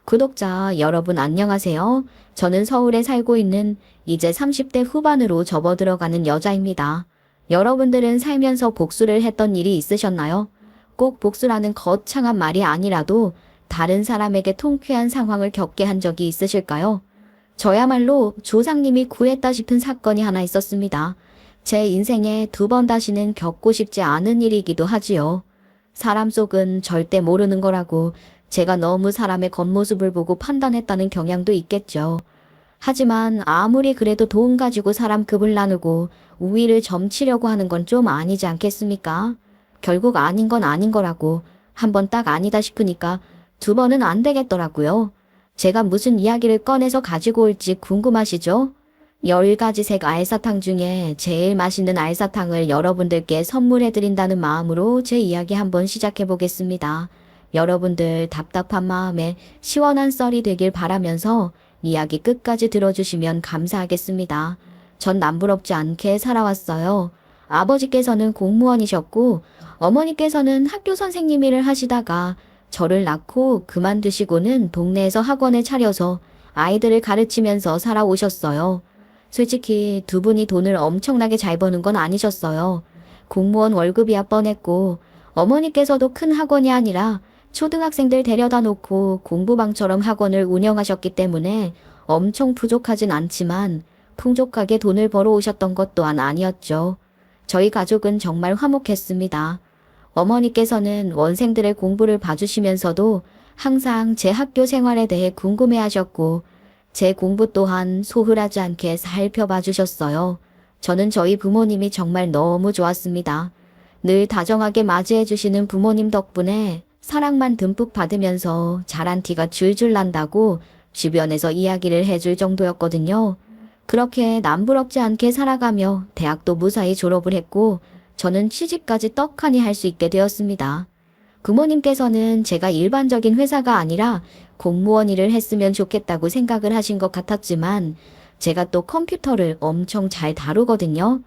구독자 여러분 안녕하세요. 저는 서울에 살고 있는 이제 30대 후반으로 접어들어가는 여자입니다. 여러분들은 살면서 복수를 했던 일이 있으셨나요? 꼭 복수라는 거창한 말이 아니라도 다른 사람에게 통쾌한 상황을 겪게 한 적이 있으실까요? 저야말로 조상님이 구했다 싶은 사건이 하나 있었습니다. 제 인생에 두 번 다시는 겪고 싶지 않은 일이기도 하지요. 사람 속은 절대 모르는 거라고 제가 너무 사람의 겉모습을 보고 판단했다는 경향도 있겠죠. 하지만 아무리 그래도 돈 가지고 사람 급을 나누고 우위를 점치려고 하는 건 좀 아니지 않겠습니까? 결국 아닌 건 아닌 거라고 한 번 딱 아니다 싶으니까 두 번은 안 되겠더라고요. 제가 무슨 이야기를 꺼내서 가지고 올지 궁금하시죠? 10가지색 알사탕 중에 제일 맛있는 알사탕을 여러분들께 선물해드린다는 마음으로 제 이야기 한번 시작해 보겠습니다. 여러분들 답답한 마음에 시원한 썰이 되길 바라면서 이야기 끝까지 들어주시면 감사하겠습니다. 전 남부럽지 않게 살아왔어요. 아버지께서는 공무원이셨고 어머니께서는 학교 선생님 일을 하시다가 저를 낳고 그만두시고는 동네에서 학원을 차려서 아이들을 가르치면서 살아오셨어요. 솔직히 두 분이 돈을 엄청나게 잘 버는 건 아니셨어요. 공무원 월급이야 뻔했고 어머니께서도 큰 학원이 아니라 초등학생들 데려다 놓고 공부방처럼 학원을 운영하셨기 때문에 엄청 부족하진 않지만 풍족하게 돈을 벌어오셨던 것 또한 아니었죠. 저희 가족은 정말 화목했습니다. 어머니께서는 원생들의 공부를 봐주시면서도 항상 제 학교 생활에 대해 궁금해하셨고 제 공부 또한 소홀하지 않게 살펴봐 주셨어요. 저는 저희 부모님이 정말 너무 좋았습니다. 늘 다정하게 맞이해 주시는 부모님 덕분에 사랑만 듬뿍 받으면서 자란 티가 줄줄 난다고 주변에서 이야기를 해줄 정도였거든요. 그렇게 남부럽지 않게 살아가며 대학도 무사히 졸업을 했고 저는 취직까지 떡하니 할 수 있게 되었습니다. 부모님께서는 제가 일반적인 회사가 아니라 공무원 일을 했으면 좋겠다고 생각을 하신 것 같았지만 제가 또 컴퓨터를 엄청 잘 다루거든요.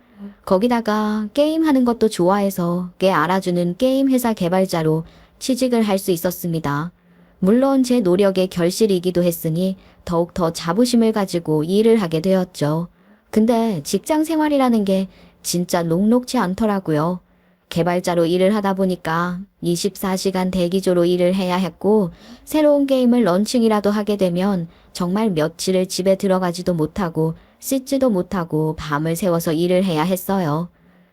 거기다가 게임하는 것도 좋아해서 꽤 알아주는 게임 회사 개발자로 취직을 할 수 있었습니다. 물론 제 노력의 결실이기도 했으니 더욱 더 자부심을 가지고 일을 하게 되었죠. 근데 직장 생활이라는 게 진짜 녹록지 않더라고요. 개발자로 일을 하다 보니까 24시간 대기조로 일을 해야 했고 새로운 게임을 런칭이라도 하게 되면 정말 며칠을 집에 들어가지도 못하고 씻지도 못하고 밤을 새워서 일을 해야 했어요.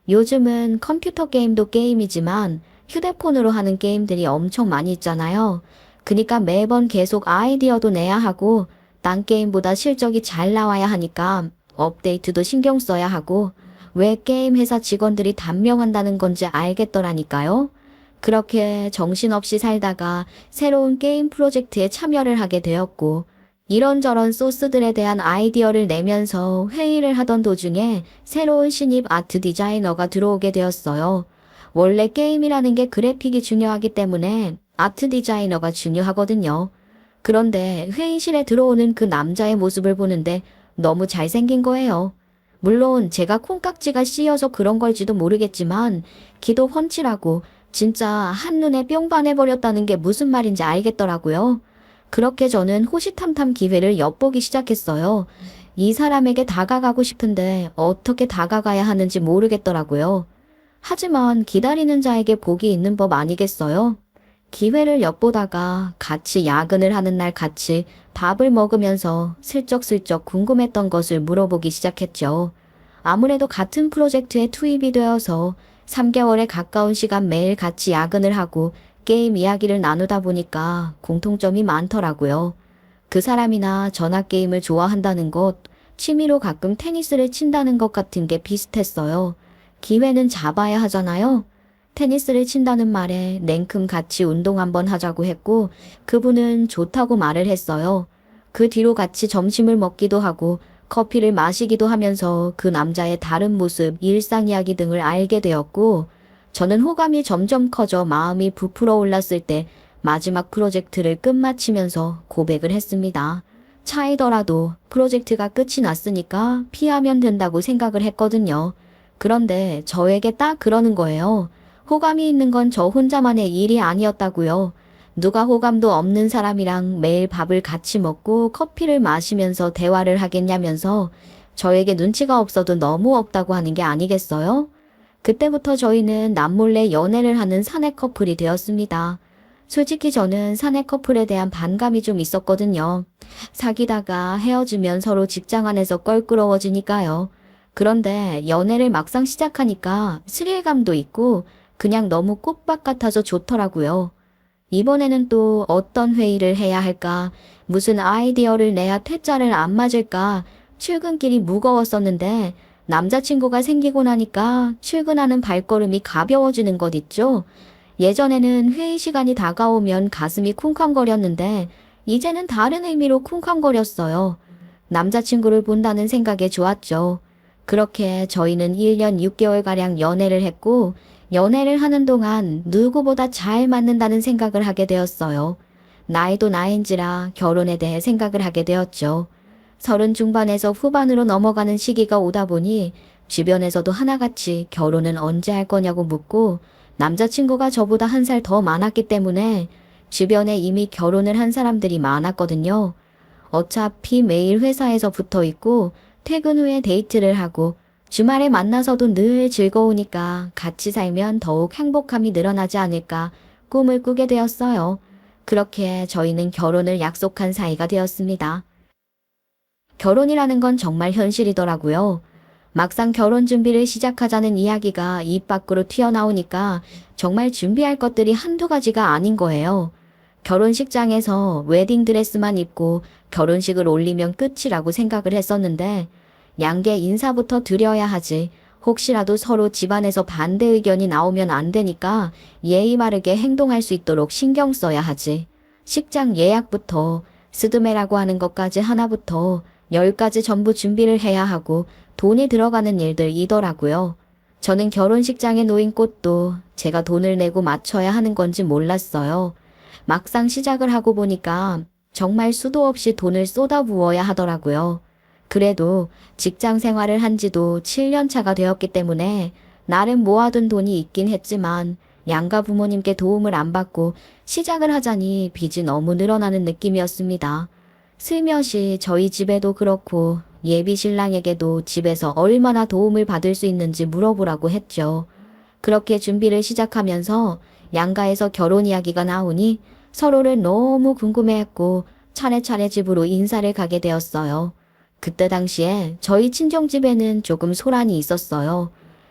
요즘은 컴퓨터 게임도 게임이지만 휴대폰으로 하는 게임들이 엄청 많이 있잖아요. 그니까 매번 계속 아이디어도 내야 하고 딴 게임보다 실적이 잘 나와야 하니까 업데이트도 신경 써야 하고 왜 게임 회사 직원들이 단명한다는 건지 알겠더라니까요. 그렇게 정신없이 살다가 새로운 게임 프로젝트에 참여를 하게 되었고 이런저런 소스들에 대한 아이디어를 내면서 회의를 하던 도중에 새로운 신입 아트 디자이너가 들어오게 되었어요. 원래 게임이라는 게 그래픽이 중요하기 때문에 아트 디자이너가 중요하거든요. 그런데 회의실에 들어오는 그 남자의 모습을 보는데 너무 잘생긴 거예요. 물론 제가 콩깍지가 씌여서 그런 걸지도 모르겠지만 기도 훤칠하고 진짜 한눈에 뿅 반해버렸다는 게 무슨 말인지 알겠더라고요. 그렇게 저는 호시탐탐 기회를 엿보기 시작했어요. 이 사람에게 다가가고 싶은데 어떻게 다가가야 하는지 모르겠더라고요. 하지만 기다리는 자에게 복이 있는 법 아니겠어요? 기회를 엿보다가 같이 야근을 하는 날 같이 밥을 먹으면서 슬쩍슬쩍 궁금했던 것을 물어보기 시작했죠. 아무래도 같은 프로젝트에 투입이 되어서 3개월에 가까운 시간 매일 같이 야근을 하고 게임 이야기를 나누다 보니까 공통점이 많더라고요. 그 사람이나 전화게임을 좋아한다는 것, 취미로 가끔 테니스를 친다는 것 같은 게 비슷했어요. 기회는 잡아야 하잖아요. 테니스를 친다는 말에 냉큼 같이 운동 한번 하자고 했고 그분은 좋다고 말을 했어요. 그 뒤로 같이 점심을 먹기도 하고 커피를 마시기도 하면서 그 남자의 다른 모습, 일상 이야기 등을 알게 되었고 저는 호감이 점점 커져 마음이 부풀어 올랐을 때 마지막 프로젝트를 끝마치면서 고백을 했습니다. 차이더라도 프로젝트가 끝이 났으니까 피하면 된다고 생각을 했거든요. 그런데 저에게 딱 그러는 거예요. 호감이 있는 건 저 혼자만의 일이 아니었다고요. 누가 호감도 없는 사람이랑 매일 밥을 같이 먹고 커피를 마시면서 대화를 하겠냐면서 저에게 눈치가 없어도 너무 없다고 하는 게 아니겠어요? 그때부터 저희는 남몰래 연애를 하는 사내 커플이 되었습니다. 솔직히 저는 사내 커플에 대한 반감이 좀 있었거든요. 사귀다가 헤어지면 서로 직장 안에서 껄끄러워지니까요. 그런데 연애를 막상 시작하니까 스릴감도 있고 그냥 너무 꽃밭 같아서 좋더라고요. 이번에는 또 어떤 회의를 해야 할까? 무슨 아이디어를 내야 퇴짜를 안 맞을까? 출근길이 무거웠었는데 남자친구가 생기고 나니까 출근하는 발걸음이 가벼워지는 것 있죠? 예전에는 회의 시간이 다가오면 가슴이 쿵쾅거렸는데 이제는 다른 의미로 쿵쾅거렸어요. 남자친구를 본다는 생각에 좋았죠. 그렇게 저희는 1년 6개월가량 연애를 했고 연애를 하는 동안 누구보다 잘 맞는다는 생각을 하게 되었어요. 나이도 나인지라 결혼에 대해 생각을 하게 되었죠. 30 중반에서 후반으로 넘어가는 시기가 오다 보니 주변에서도 하나같이 결혼은 언제 할 거냐고 묻고 남자친구가 저보다 1살 더 많았기 때문에 주변에 이미 결혼을 한 사람들이 많았거든요. 어차피 매일 회사에서 붙어 있고 퇴근 후에 데이트를 하고 주말에 만나서도 늘 즐거우니까 같이 살면 더욱 행복함이 늘어나지 않을까 꿈을 꾸게 되었어요. 그렇게 저희는 결혼을 약속한 사이가 되었습니다. 결혼이라는 건 정말 현실이더라고요. 막상 결혼 준비를 시작하자는 이야기가 입 밖으로 튀어나오니까 정말 준비할 것들이 한두 가지가 아닌 거예요. 결혼식장에서 웨딩드레스만 입고 결혼식을 올리면 끝이라고 생각을 했었는데 양계 인사부터 드려야 하지. 혹시라도 서로 집안에서 반대 의견이 나오면 안 되니까 예의 바르게 행동할 수 있도록 신경 써야 하지. 식장 예약부터 스드메라고 하는 것까지 하나부터 10가지 전부 준비를 해야 하고 돈이 들어가는 일들이더라고요. 저는 결혼식장에 놓인 꽃도 제가 돈을 내고 맞춰야 하는 건지 몰랐어요. 막상 시작을 하고 보니까 정말 수도 없이 돈을 쏟아부어야 하더라고요. 그래도 직장 생활을 한 지도 7년 차가 되었기 때문에 나름 모아둔 돈이 있긴 했지만 양가 부모님께 도움을 안 받고 시작을 하자니 빚이 너무 늘어나는 느낌이었습니다. 슬며시 저희 집에도 그렇고 예비 신랑에게도 집에서 얼마나 도움을 받을 수 있는지 물어보라고 했죠. 그렇게 준비를 시작하면서 양가에서 결혼 이야기가 나오니 서로를 너무 궁금해했고 차례차례 집으로 인사를 가게 되었어요. 그때 당시에 저희 친정집에는 조금 소란이 있었어요.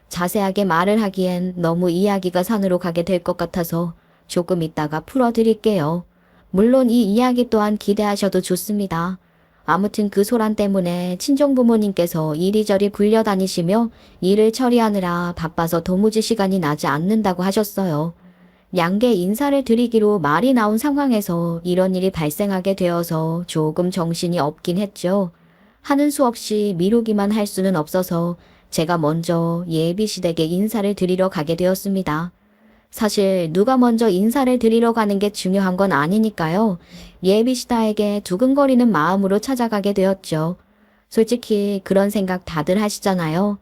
자세하게 말을 하기엔 너무 이야기가 산으로 가게 될 것 같아서 조금 이따가 풀어드릴게요. 물론 이 이야기 또한 기대하셔도 좋습니다. 아무튼 그 소란 때문에 친정부모님께서 이리저리 굴려다니시며 일을 처리하느라 바빠서 도무지 시간이 나지 않는다고 하셨어요. 양계 인사를 드리기로 말이 나온 상황에서 이런 일이 발생하게 되어서 조금 정신이 없긴 했죠. 하는 수 없이 미루기만 할 수는 없어서 제가 먼저 예비시댁에 인사를 드리러 가게 되었습니다. 사실 누가 먼저 인사를 드리러 가는 게 중요한 건 아니니까요. 예비시다에게 두근거리는 마음으로 찾아가게 되었죠. 솔직히 그런 생각 다들 하시잖아요.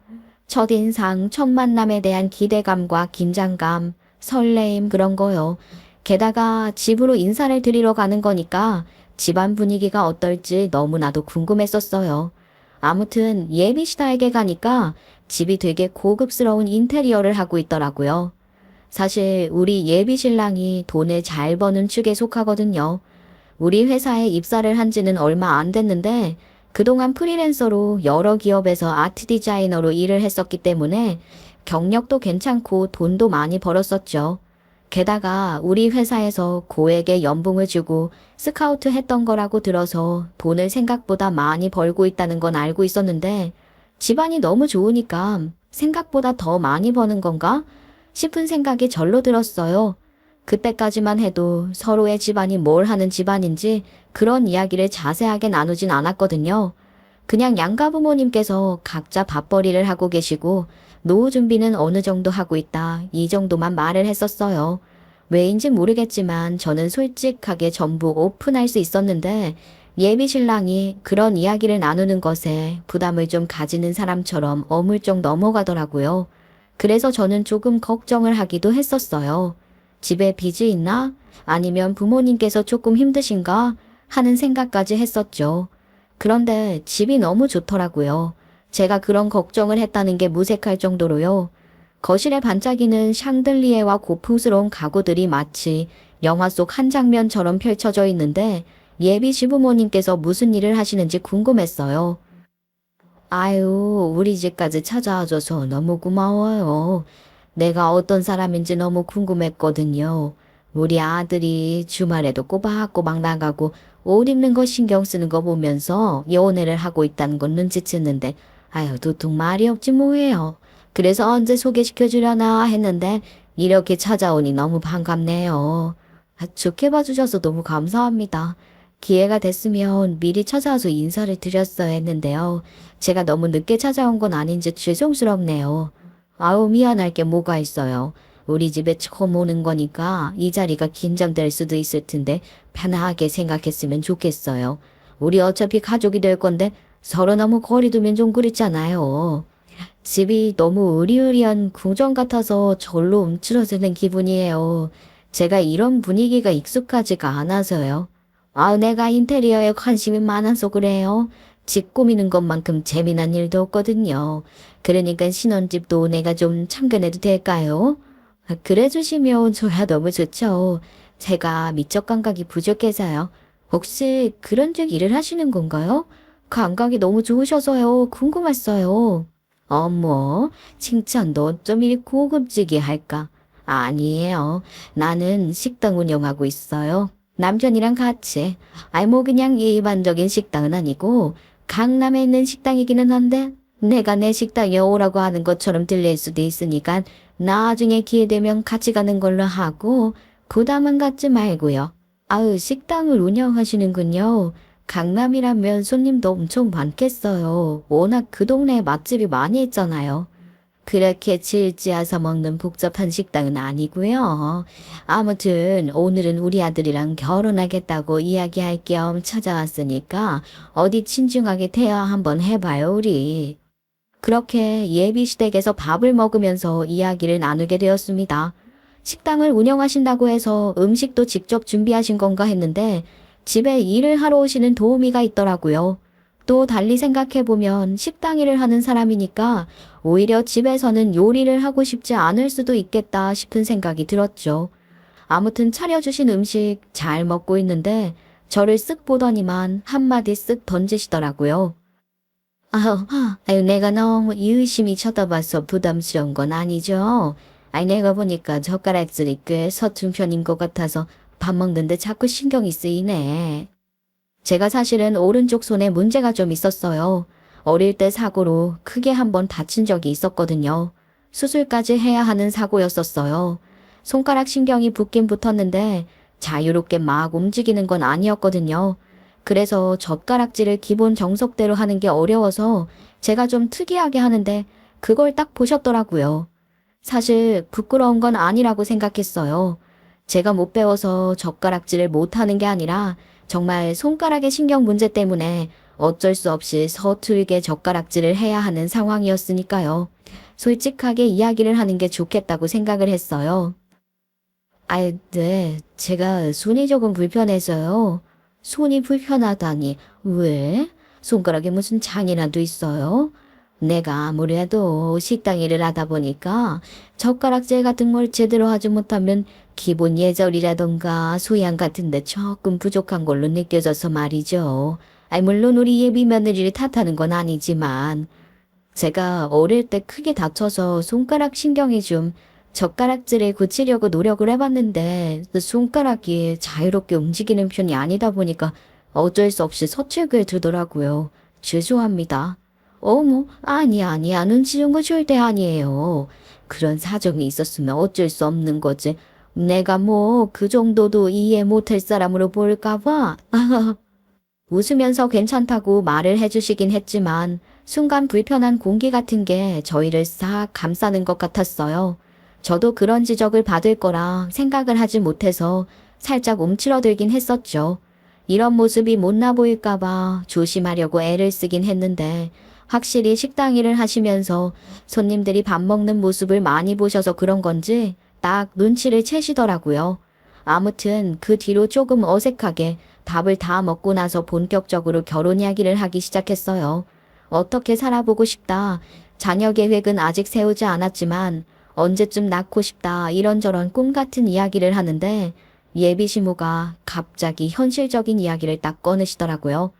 첫인상, 첫 만남에 대한 기대감과 긴장감, 설레임 그런 거요. 게다가 집으로 인사를 드리러 가는 거니까 집안 분위기가 어떨지 너무나도 궁금했었어요. 아무튼 예비시다에게 가니까 집이 되게 고급스러운 인테리어를 하고 있더라고요. 사실 우리 예비신랑이 돈을 잘 버는 축에 속하거든요. 우리 회사에 입사를 한 지는 얼마 안 됐는데 그동안 프리랜서로 여러 기업에서 아트 디자이너로 일을 했었기 때문에 경력도 괜찮고 돈도 많이 벌었었죠. 게다가 우리 회사에서 고액의 연봉을 주고 스카우트 했던 거라고 들어서 돈을 생각보다 많이 벌고 있다는 건 알고 있었는데 집안이 너무 좋으니까 생각보다 더 많이 버는 건가 싶은 생각이 절로 들었어요. 그때까지만 해도 서로의 집안이 뭘 하는 집안인지 그런 이야기를 자세하게 나누진 않았거든요. 그냥 양가 부모님께서 각자 밥벌이를 하고 계시고 노후 준비는 어느 정도 하고 있다. 이 정도만 말을 했었어요. 왜인지 모르겠지만 저는 솔직하게 전부 오픈할 수 있었는데 예비 신랑이 그런 이야기를 나누는 것에 부담을 좀 가지는 사람처럼 어물쩍 넘어가더라고요. 그래서 저는 조금 걱정을 하기도 했었어요. 집에 빚이 있나? 아니면 부모님께서 조금 힘드신가 하는 생각까지 했었죠. 그런데 집이 너무 좋더라고요. 제가 그런 걱정을 했다는 게 무색할 정도로요. 거실에 반짝이는 샹들리에와 고풍스러운 가구들이 마치 영화 속 한 장면처럼 펼쳐져 있는데 예비 시부모님께서 무슨 일을 하시는지 궁금했어요. 아유, 우리 집까지 찾아와줘서 너무 고마워요. 내가 어떤 사람인지 너무 궁금했거든요. 우리 아들이 주말에도 꼬박꼬박 나가고 옷 입는 거 신경 쓰는 거 보면서 연애를 하고 있다는 건 눈치챘는데 아유, 도통 말이 없지 뭐예요. 그래서 언제 소개시켜주려나 했는데 이렇게 찾아오니 너무 반갑네요. 좋게 봐주셔서 너무 감사합니다. 기회가 됐으면 미리 찾아와서 인사를 드렸어야 했는데요. 제가 너무 늦게 찾아온 건 아닌지 죄송스럽네요. 아우, 미안할 게 뭐가 있어요. 우리 집에 처음 오는 거니까 이 자리가 긴장될 수도 있을 텐데 편하게 생각했으면 좋겠어요. 우리 어차피 가족이 될 건데 서로 너무 거리 두면 좀 그렇잖아요. 집이 너무 으리으리한 궁전 같아서 절로 움츠러드는 기분이에요. 제가 이런 분위기가 익숙하지가 않아서요. 아, 내가 인테리어에 관심이 많아서 그래요. 집 꾸미는 것만큼 재미난 일도 없거든요. 그러니까 신혼집도 내가 좀 참견해도 될까요? 그래 주시면 저야 너무 좋죠. 제가 미적 감각이 부족해서요. 혹시 그런 쪽 일을 하시는 건가요? 감각이 너무 좋으셔서요. 궁금했어요. 어머, 칭찬도 어쩜 이리 고급지게 할까? 아니에요. 나는 식당 운영하고 있어요. 남편이랑 같이. 아이, 뭐 그냥 일반적인 식당은 아니고 강남에 있는 식당이기는 한데 내가 내 식당에 오라고 하는 것처럼 들릴 수도 있으니까 나중에 기회 되면 같이 가는 걸로 하고 부담은 갖지 말고요. 아우, 식당을 운영하시는군요. 강남이라면 손님도 엄청 많겠어요. 워낙 그 동네에 맛집이 많이 있잖아요. 그렇게 질지어서 먹는 복잡한 식당은 아니고요. 아무튼 오늘은 우리 아들이랑 결혼하겠다고 이야기할 겸 찾아왔으니까 어디 친중하게 대화 한번 해봐요, 우리. 그렇게 예비시댁에서 밥을 먹으면서 이야기를 나누게 되었습니다. 식당을 운영하신다고 해서 음식도 직접 준비하신 건가 했는데 집에 일을 하러 오시는 도우미가 있더라고요. 또 달리 생각해보면 식당 일을 하는 사람이니까 오히려 집에서는 요리를 하고 싶지 않을 수도 있겠다 싶은 생각이 들었죠. 아무튼 차려주신 음식 잘 먹고 있는데 저를 쓱 보더니만 한마디 쓱 던지시더라고요. 아유, 내가 너무 유심히 쳐다봐서 부담스러운 건 아니죠? 아니, 내가 보니까 젓가락질이 꽤 서툰 편인 것 같아서 밥 먹는데 자꾸 신경이 쓰이네. 제가 사실은 오른쪽 손에 문제가 좀 있었어요. 어릴 때 사고로 크게 한번 다친 적이 있었거든요. 수술까지 해야 하는 사고였었어요. 손가락 신경이 붙긴 붙었는데 자유롭게 막 움직이는 건 아니었거든요. 그래서 젓가락질을 기본 정석대로 하는 게 어려워서 제가 좀 특이하게 하는데 그걸 딱 보셨더라고요. 사실 부끄러운 건 아니라고 생각했어요. 제가 못 배워서 젓가락질을 못하는 게 아니라 정말 손가락의 신경 문제 때문에 어쩔 수 없이 서툴게 젓가락질을 해야 하는 상황이었으니까요. 솔직하게 이야기를 하는 게 좋겠다고 생각을 했어요. 네. 제가 손이 조금 불편해서요. 손이 불편하다니. 왜? 손가락에 무슨 장이라도 있어요? 내가 아무래도 식당 일을 하다 보니까 젓가락질 같은 걸 제대로 하지 못하면 기본 예절이라던가 소양 같은데 조금 부족한 걸로 느껴져서 말이죠. 물론 우리 예비 며느리를 탓하는 건 아니지만 제가 어릴 때 크게 다쳐서 손가락 신경이 좀 젓가락질을 고치려고 노력을 해봤는데 손가락이 자유롭게 움직이는 편이 아니다 보니까 어쩔 수 없이 서툴게 되더라고요. 죄송합니다. 어머, 아니야. 눈치 준 거 절대 아니에요. 그런 사정이 있었으면 어쩔 수 없는 거지. 내가 뭐 그 정도도 이해 못할 사람으로 보일까 봐. 웃으면서 괜찮다고 말을 해주시긴 했지만 순간 불편한 공기 같은 게 저희를 싹 감싸는 것 같았어요. 저도 그런 지적을 받을 거라 생각을 하지 못해서 살짝 움츠러들긴 했었죠. 이런 모습이 못나 보일까 봐 조심하려고 애를 쓰긴 했는데 확실히 식당 일을 하시면서 손님들이 밥 먹는 모습을 많이 보셔서 그런 건지 딱 눈치를 채시더라고요. 아무튼 그 뒤로 조금 어색하게 밥을 다 먹고 나서 본격적으로 결혼 이야기를 하기 시작했어요. 어떻게 살아보고 싶다. 자녀 계획은 아직 세우지 않았지만 언제쯤 낳고 싶다. 이런저런 꿈 같은 이야기를 하는데 예비 시모가 갑자기 현실적인 이야기를 딱 꺼내시더라고요.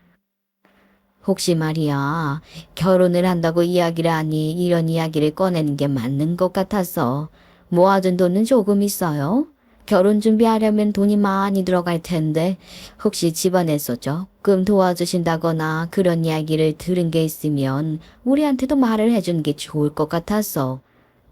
혹시 말이야, 결혼을 한다고 이야기를 하니 이런 이야기를 꺼내는 게 맞는 것 같아서 모아둔 돈은 조금 있어요. 결혼 준비하려면 돈이 많이 들어갈 텐데 혹시 집안에서 조금 도와주신다거나 그런 이야기를 들은 게 있으면 우리한테도 말을 해주는 게 좋을 것 같아서.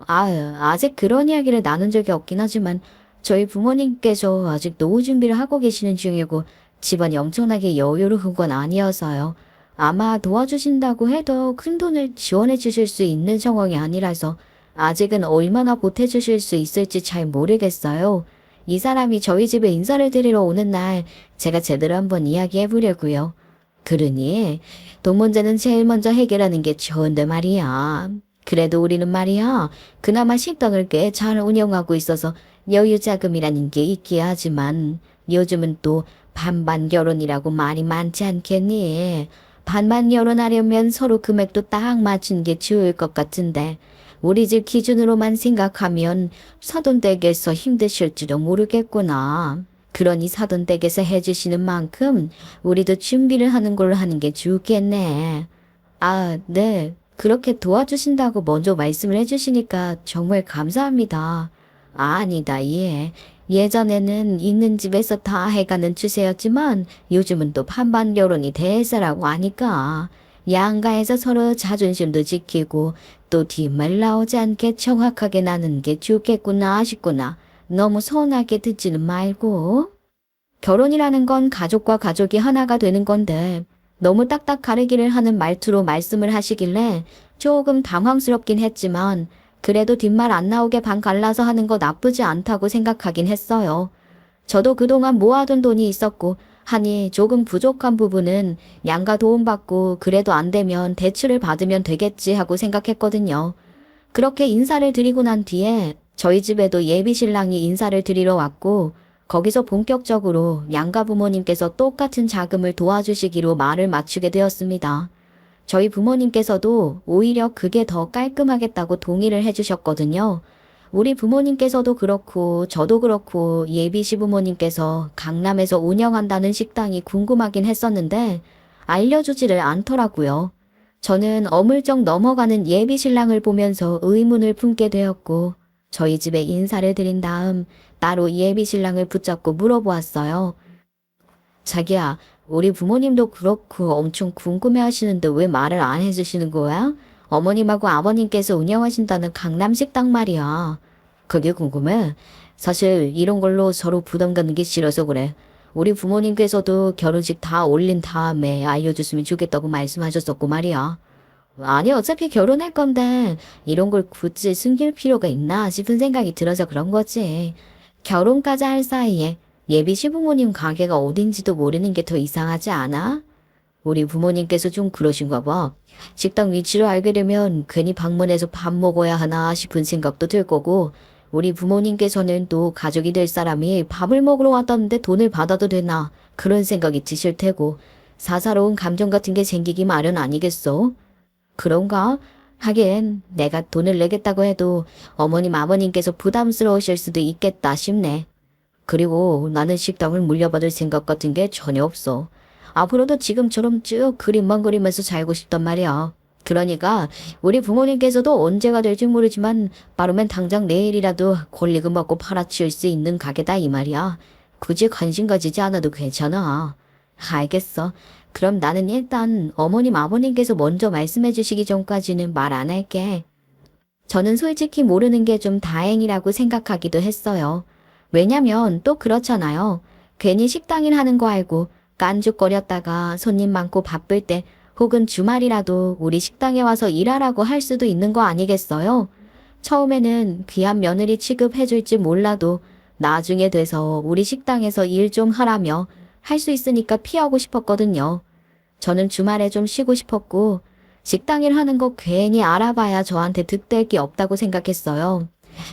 아직 그런 이야기를 나눈 적이 없긴 하지만 저희 부모님께서 아직 노후 준비를 하고 계시는 중이고 집안이 엄청나게 여유로운 건 아니어서요. 아마 도와주신다고 해도 큰 돈을 지원해 주실 수 있는 상황이 아니라서 아직은 얼마나 보태주실 수 있을지 잘 모르겠어요. 이 사람이 저희 집에 인사를 드리러 오는 날 제가 제대로 한번 이야기해 보려고요. 그러니 돈 문제는 제일 먼저 해결하는 게 좋은데 말이야. 그래도 우리는 말이야, 그나마 식당을 꽤 잘 운영하고 있어서 여유 자금이라는 게 있긴 하지만 요즘은 또 반반 결혼이라고 말이 많지 않겠니? 반반 결혼하려면 서로 금액도 딱 맞춘 게 좋을 것 같은데 우리 집 기준으로만 생각하면 사돈댁에서 힘드실지도 모르겠구나. 그러니 사돈댁에서 해주시는 만큼 우리도 준비를 하는 걸로 하는 게 좋겠네. 네. 그렇게 도와주신다고 먼저 말씀을 해주시니까 정말 감사합니다. 아니다, 예. 예전에는 있는 집에서 다 해가는 추세였지만 요즘은 또 반반 결혼이 대세라고 하니까 양가에서 서로 자존심도 지키고 또 뒷말 나오지 않게 정확하게 나는 게 좋겠구나 싶구나. 너무 서운하게 듣지는 말고. 결혼이라는 건 가족과 가족이 하나가 되는 건데 너무 딱딱 가르기를 하는 말투로 말씀을 하시길래 조금 당황스럽긴 했지만 그래도 뒷말 안 나오게 반 갈라서 하는 거 나쁘지 않다고 생각하긴 했어요. 저도 그동안 모아둔 돈이 있었고 하니 조금 부족한 부분은 양가 도움받고 그래도 안 되면 대출을 받으면 되겠지 하고 생각했거든요. 그렇게 인사를 드리고 난 뒤에 저희 집에도 예비 신랑이 인사를 드리러 왔고 거기서 본격적으로 양가 부모님께서 똑같은 자금을 도와주시기로 말을 맞추게 되었습니다. 저희 부모님께서도 오히려 그게 더 깔끔하겠다고 동의를 해주셨거든요. 우리 부모님께서도 그렇고 저도 그렇고 예비 시부모님께서 강남에서 운영한다는 식당이 궁금하긴 했었는데 알려주지를 않더라고요. 저는 어물쩍 넘어가는 예비 신랑을 보면서 의문을 품게 되었고 저희 집에 인사를 드린 다음 따로 예비 신랑을 붙잡고 물어보았어요. 자기야, 우리 부모님도 그렇고 엄청 궁금해 하시는데 왜 말을 안 해주시는 거야? 어머님하고 아버님께서 운영하신다는 강남식당 말이야. 그게 궁금해? 사실 이런 걸로 서로 부담 갖는 게 싫어서 그래. 우리 부모님께서도 결혼식 다 올린 다음에 알려줬으면 좋겠다고 말씀하셨었고 말이야. 아니 어차피 결혼할 건데 이런 걸 굳이 숨길 필요가 있나 싶은 생각이 들어서 그런 거지. 결혼까지 할 사이에 예비 시부모님 가게가 어딘지도 모르는 게 더 이상하지 않아? 우리 부모님께서 좀 그러신가 봐. 식당 위치를 알게 되면 괜히 방문해서 밥 먹어야 하나 싶은 생각도 들 거고 우리 부모님께서는 또 가족이 될 사람이 밥을 먹으러 왔다는데 돈을 받아도 되나 그런 생각이 드실 테고 사사로운 감정 같은 게 생기기 마련 아니겠어? 그런가? 하긴 내가 돈을 내겠다고 해도 어머님 아버님께서 부담스러우실 수도 있겠다 싶네. 그리고 나는 식당을 물려받을 생각 같은 게 전혀 없어. 앞으로도 지금처럼 쭉 그림만 그리면서 살고 싶단 말이야. 그러니까 우리 부모님께서도 언제가 될지 모르지만 빠르면 당장 내일이라도 권리금 받고 팔아치울 수 있는 가게다 이 말이야. 굳이 관심 가지지 않아도 괜찮아. 알겠어. 그럼 나는 일단 어머님 아버님께서 먼저 말씀해 주시기 전까지는 말 안 할게. 저는 솔직히 모르는 게 좀 다행이라고 생각하기도 했어요. 왜냐면 또 그렇잖아요. 괜히 식당일 하는 거 알고 깐죽거렸다가 손님 많고 바쁠 때 혹은 주말이라도 우리 식당에 와서 일하라고 할 수도 있는 거 아니겠어요? 처음에는 귀한 며느리 취급해 줄지 몰라도 나중에 돼서 우리 식당에서 일 좀 하라며 할 수 있으니까 피하고 싶었거든요. 저는 주말에 좀 쉬고 싶었고 식당 일 하는 거 괜히 알아봐야 저한테 득될 게 없다고 생각했어요.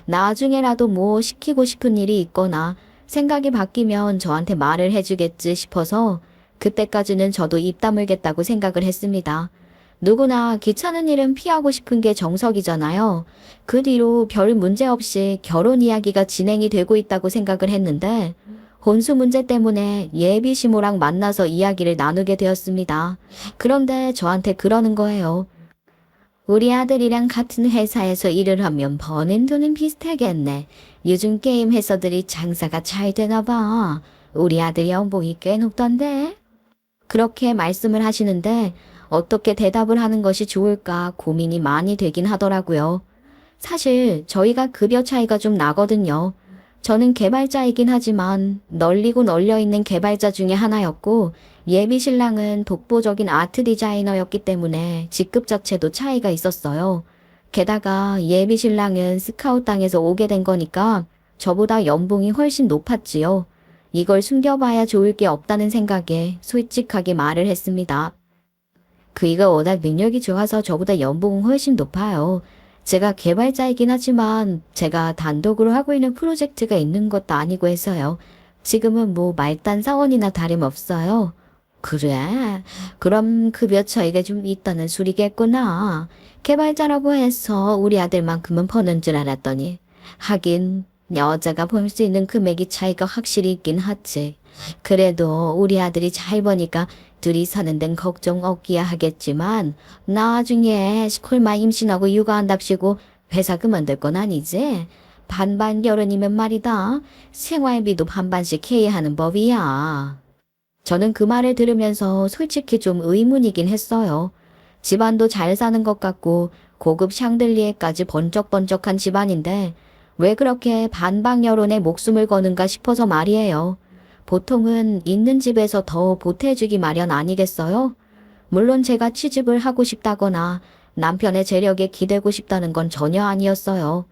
나중에라도 뭐 시키고 싶은 일이 있거나 생각이 바뀌면 저한테 말을 해주겠지 싶어서 그때까지는 저도 입 다물겠다고 생각을 했습니다. 누구나 귀찮은 일은 피하고 싶은 게 정석이잖아요. 그 뒤로 별 문제 없이 결혼 이야기가 진행이 되고 있다고 생각을 했는데 혼수 문제 때문에 예비 시모랑 만나서 이야기를 나누게 되었습니다. 그런데 저한테 그러는 거예요. 우리 아들이랑 같은 회사에서 일을 하면 버는 돈은 비슷하겠네. 요즘 게임 회사들이 장사가 잘 되나 봐. 우리 아들 연봉이 꽤 높던데? 그렇게 말씀을 하시는데 어떻게 대답을 하는 것이 좋을까 고민이 많이 되긴 하더라고요. 사실 저희가 급여 차이가 좀 나거든요. 저는 개발자이긴 하지만 널리고 널려있는 개발자 중에 하나였고 예비 신랑은 독보적인 아트 디자이너였기 때문에 직급 자체도 차이가 있었어요. 게다가 예비 신랑은 스카웃 당에서 오게 된 거니까 저보다 연봉이 훨씬 높았지요. 이걸 숨겨봐야 좋을 게 없다는 생각에 솔직하게 말을 했습니다. 그이가 워낙 능력이 좋아서 저보다 연봉은 훨씬 높아요. 제가 개발자이긴 하지만 제가 단독으로 하고 있는 프로젝트가 있는 것도 아니고 해서요. 지금은 뭐 말단 사원이나 다름없어요. 그래? 그럼 급여 차이가 좀 있다는 소리겠구나. 개발자라고 해서 우리 아들만큼은 버는 줄 알았더니 하긴 여자가 벌 수 있는 금액이 차이가 확실히 있긴 하지. 그래도 우리 아들이 잘 버니까 둘이 사는 데는 걱정 없기야 하겠지만 나중에 시콜마 임신하고 육아한답시고 회사 그만둘 건 아니지? 반반 결혼이면 말이다. 생활비도 반반씩 해야 하는 법이야. 저는 그 말을 들으면서 솔직히 좀 의문이긴 했어요. 집안도 잘 사는 것 같고 고급 샹들리에까지 번쩍번쩍한 집안인데 왜 그렇게 반반 결혼에 목숨을 거는가 싶어서 말이에요. 보통은 있는 집에서 더 보태주기 마련 아니겠어요? 물론 제가 취직을 하고 싶다거나 남편의 재력에 기대고 싶다는 건 전혀 아니었어요.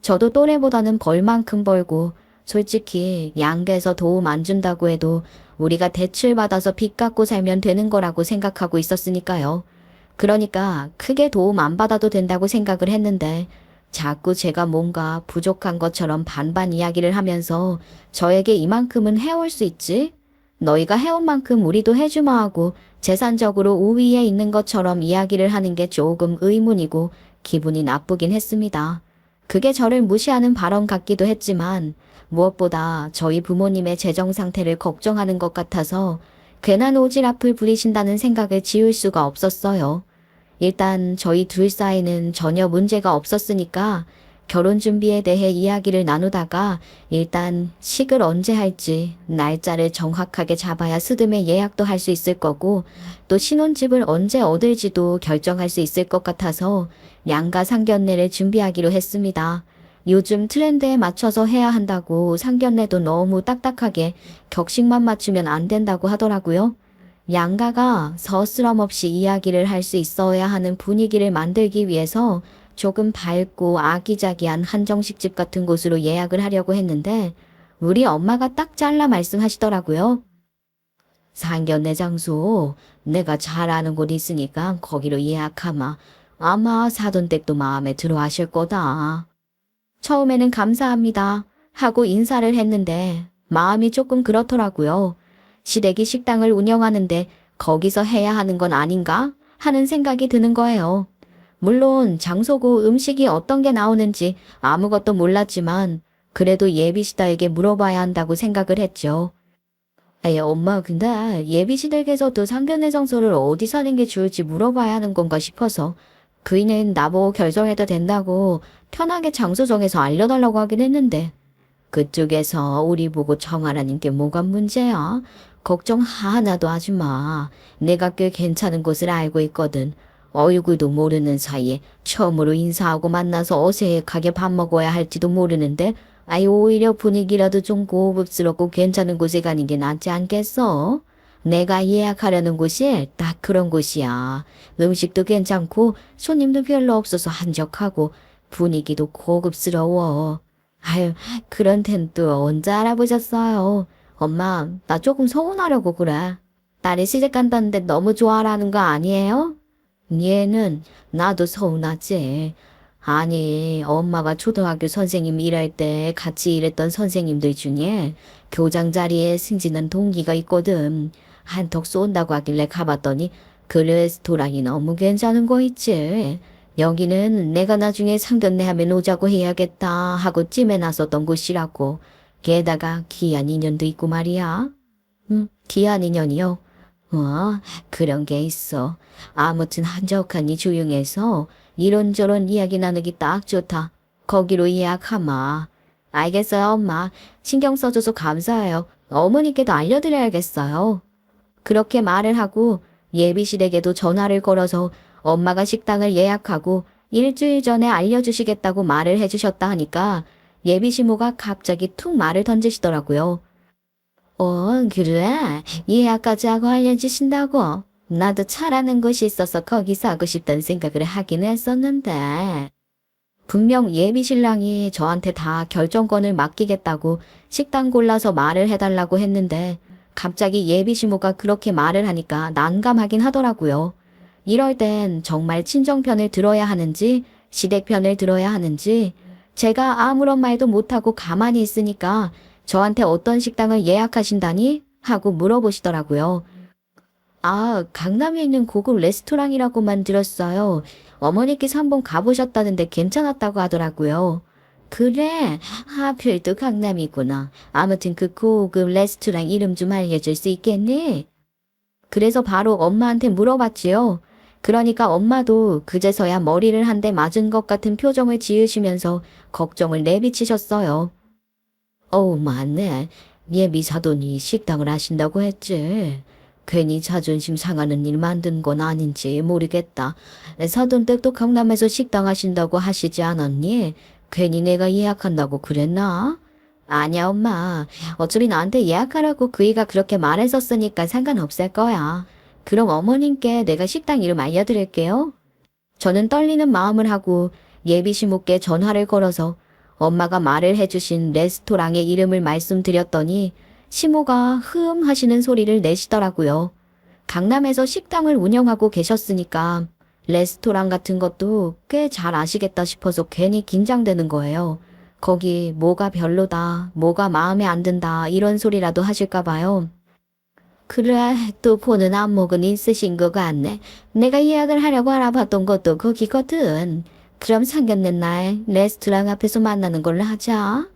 저도 또래보다는 벌 만큼 벌고 솔직히 양가에서 도움 안 준다고 해도 우리가 대출받아서 빚 갚고 살면 되는 거라고 생각하고 있었으니까요. 그러니까 크게 도움 안 받아도 된다고 생각을 했는데 자꾸 제가 뭔가 부족한 것처럼 반반 이야기를 하면서 저에게 이만큼은 해올 수 있지? 너희가 해온 만큼 우리도 해주마 하고 재산적으로 우위에 있는 것처럼 이야기를 하는 게 조금 의문이고 기분이 나쁘긴 했습니다. 그게 저를 무시하는 발언 같기도 했지만 무엇보다 저희 부모님의 재정 상태를 걱정하는 것 같아서 괜한 오지랖을 부리신다는 생각을 지울 수가 없었어요. 일단 저희 둘 사이는 전혀 문제가 없었으니까 결혼 준비에 대해 이야기를 나누다가 일단 식을 언제 할지 날짜를 정확하게 잡아야 스드메 예약도 할 수 있을 거고 또 신혼집을 언제 얻을지도 결정할 수 있을 것 같아서 양가 상견례를 준비하기로 했습니다. 요즘 트렌드에 맞춰서 해야 한다고 상견례도 너무 딱딱하게 격식만 맞추면 안 된다고 하더라고요. 양가가 서스럼 없이 이야기를 할 수 있어야 하는 분위기를 만들기 위해서 조금 밝고 아기자기한 한정식집 같은 곳으로 예약을 하려고 했는데 우리 엄마가 딱 잘라 말씀하시더라고요. 상견례 장소 내가 잘 아는 곳 있으니까 거기로 예약하마. 아마 사돈댁도 마음에 들어 하실 거다. 처음에는 감사합니다 하고 인사를 했는데 마음이 조금 그렇더라고요. 시댁이 식당을 운영하는데 거기서 해야 하는 건 아닌가 하는 생각이 드는 거예요. 물론 장소고 음식이 어떤 게 나오는지 아무것도 몰랐지만 그래도 예비시댁에게 물어봐야 한다고 생각을 했죠. 아예 엄마 근데 예비시댁에서도 상견례 장소를 어디서 하는 게 좋을지 물어봐야 하는 건가 싶어서 그이는 나보고 결정해도 된다고 편하게 장소 정해서 알려달라고 하긴 했는데 그쪽에서 우리 보고 정하라는 게 뭐가 문제야? 걱정 하나도 하지 마. 내가 꽤 괜찮은 곳을 알고 있거든. 얼굴도 모르는 사이에 처음으로 인사하고 만나서 어색하게 밥 먹어야 할지도 모르는데 아이 오히려 분위기라도 좀 고급스럽고 괜찮은 곳에 가는 게 낫지 않겠어? 내가 예약하려는 곳이 딱 그런 곳이야. 음식도 괜찮고 손님도 별로 없어서 한적하고 분위기도 고급스러워. 아유, 그런 땐 또 언제 알아보셨어요? 엄마, 나 조금 서운하려고 그래. 딸이 시집 간다는데 너무 좋아라는 거 아니에요? 얘는 나도 서운하지. 아니, 엄마가 초등학교 선생님 일할 때 같이 일했던 선생님들 중에 교장 자리에 승진한 동기가 있거든. 한턱 쏜다고 하길래 가봤더니 그 레스토랑이 너무 괜찮은 거 있지. 여기는 내가 나중에 상견례 하면 오자고 해야겠다 하고 찜해놨었던 곳이라고. 게다가 기한 인연도 있고 말이야. 기한 인연이요? 그런 게 있어. 아무튼 한적하니 조용해서 이런저런 이야기 나누기 딱 좋다. 거기로 예약하마. 알겠어요, 엄마. 신경 써줘서 감사해요. 어머니께도 알려드려야겠어요. 그렇게 말을 하고 예비실에게도 전화를 걸어서 엄마가 식당을 예약하고 일주일 전에 알려주시겠다고 말을 해주셨다 하니까 예비시모가 갑자기 툭 말을 던지시더라고요. 그래. 예약까지 하고 알려주신다고. 나도 차라는 곳이 있어서 거기서 하고 싶다는 생각을 하긴 했었는데. 분명 예비신랑이 저한테 다 결정권을 맡기겠다고 식당 골라서 말을 해달라고 했는데 갑자기 예비시모가 그렇게 말을 하니까 난감하긴 하더라고요. 이럴 땐 정말 친정편을 들어야 하는지 시댁편을 들어야 하는지 제가 아무런 말도 못하고 가만히 있으니까 저한테 어떤 식당을 예약하신다니? 하고 물어보시더라고요. 강남에 있는 고급 레스토랑이라고만 들었어요. 어머니께서 한번 가보셨다는데 괜찮았다고 하더라고요. 그래, 하필 또 강남이구나. 아무튼 그 고급 레스토랑 이름 좀 알려줄 수 있겠니? 그래서 바로 엄마한테 물어봤지요. 그러니까 엄마도 그제서야 머리를 한 대 맞은 것 같은 표정을 지으시면서 걱정을 내비치셨어요. 맞네. 예비 사돈이 식당을 하신다고 했지. 괜히 자존심 상하는 일 만든 건 아닌지 모르겠다. 사돈 댁도 강남에서 식당 하신다고 하시지 않았니? 괜히 내가 예약한다고 그랬나? 아니야, 엄마. 어차피 나한테 예약하라고 그이가 그렇게 말했었으니까 상관없을 거야. 그럼 어머님께 내가 식당 이름 알려드릴게요. 저는 떨리는 마음을 하고 예비시모께 전화를 걸어서 엄마가 말을 해주신 레스토랑의 이름을 말씀드렸더니 시모가 흐음 하시는 소리를 내시더라고요. 강남에서 식당을 운영하고 계셨으니까 레스토랑 같은 것도 꽤 잘 아시겠다 싶어서 괜히 긴장되는 거예요. 거기 뭐가 별로다, 뭐가 마음에 안 든다 이런 소리라도 하실까 봐요. 그래, 또 보는 안목은 있으신 것 같네. 내가 예약을 하려고 알아봤던 것도 거기거든. 그럼 상견례 날 레스토랑 앞에서 만나는 걸로 하자.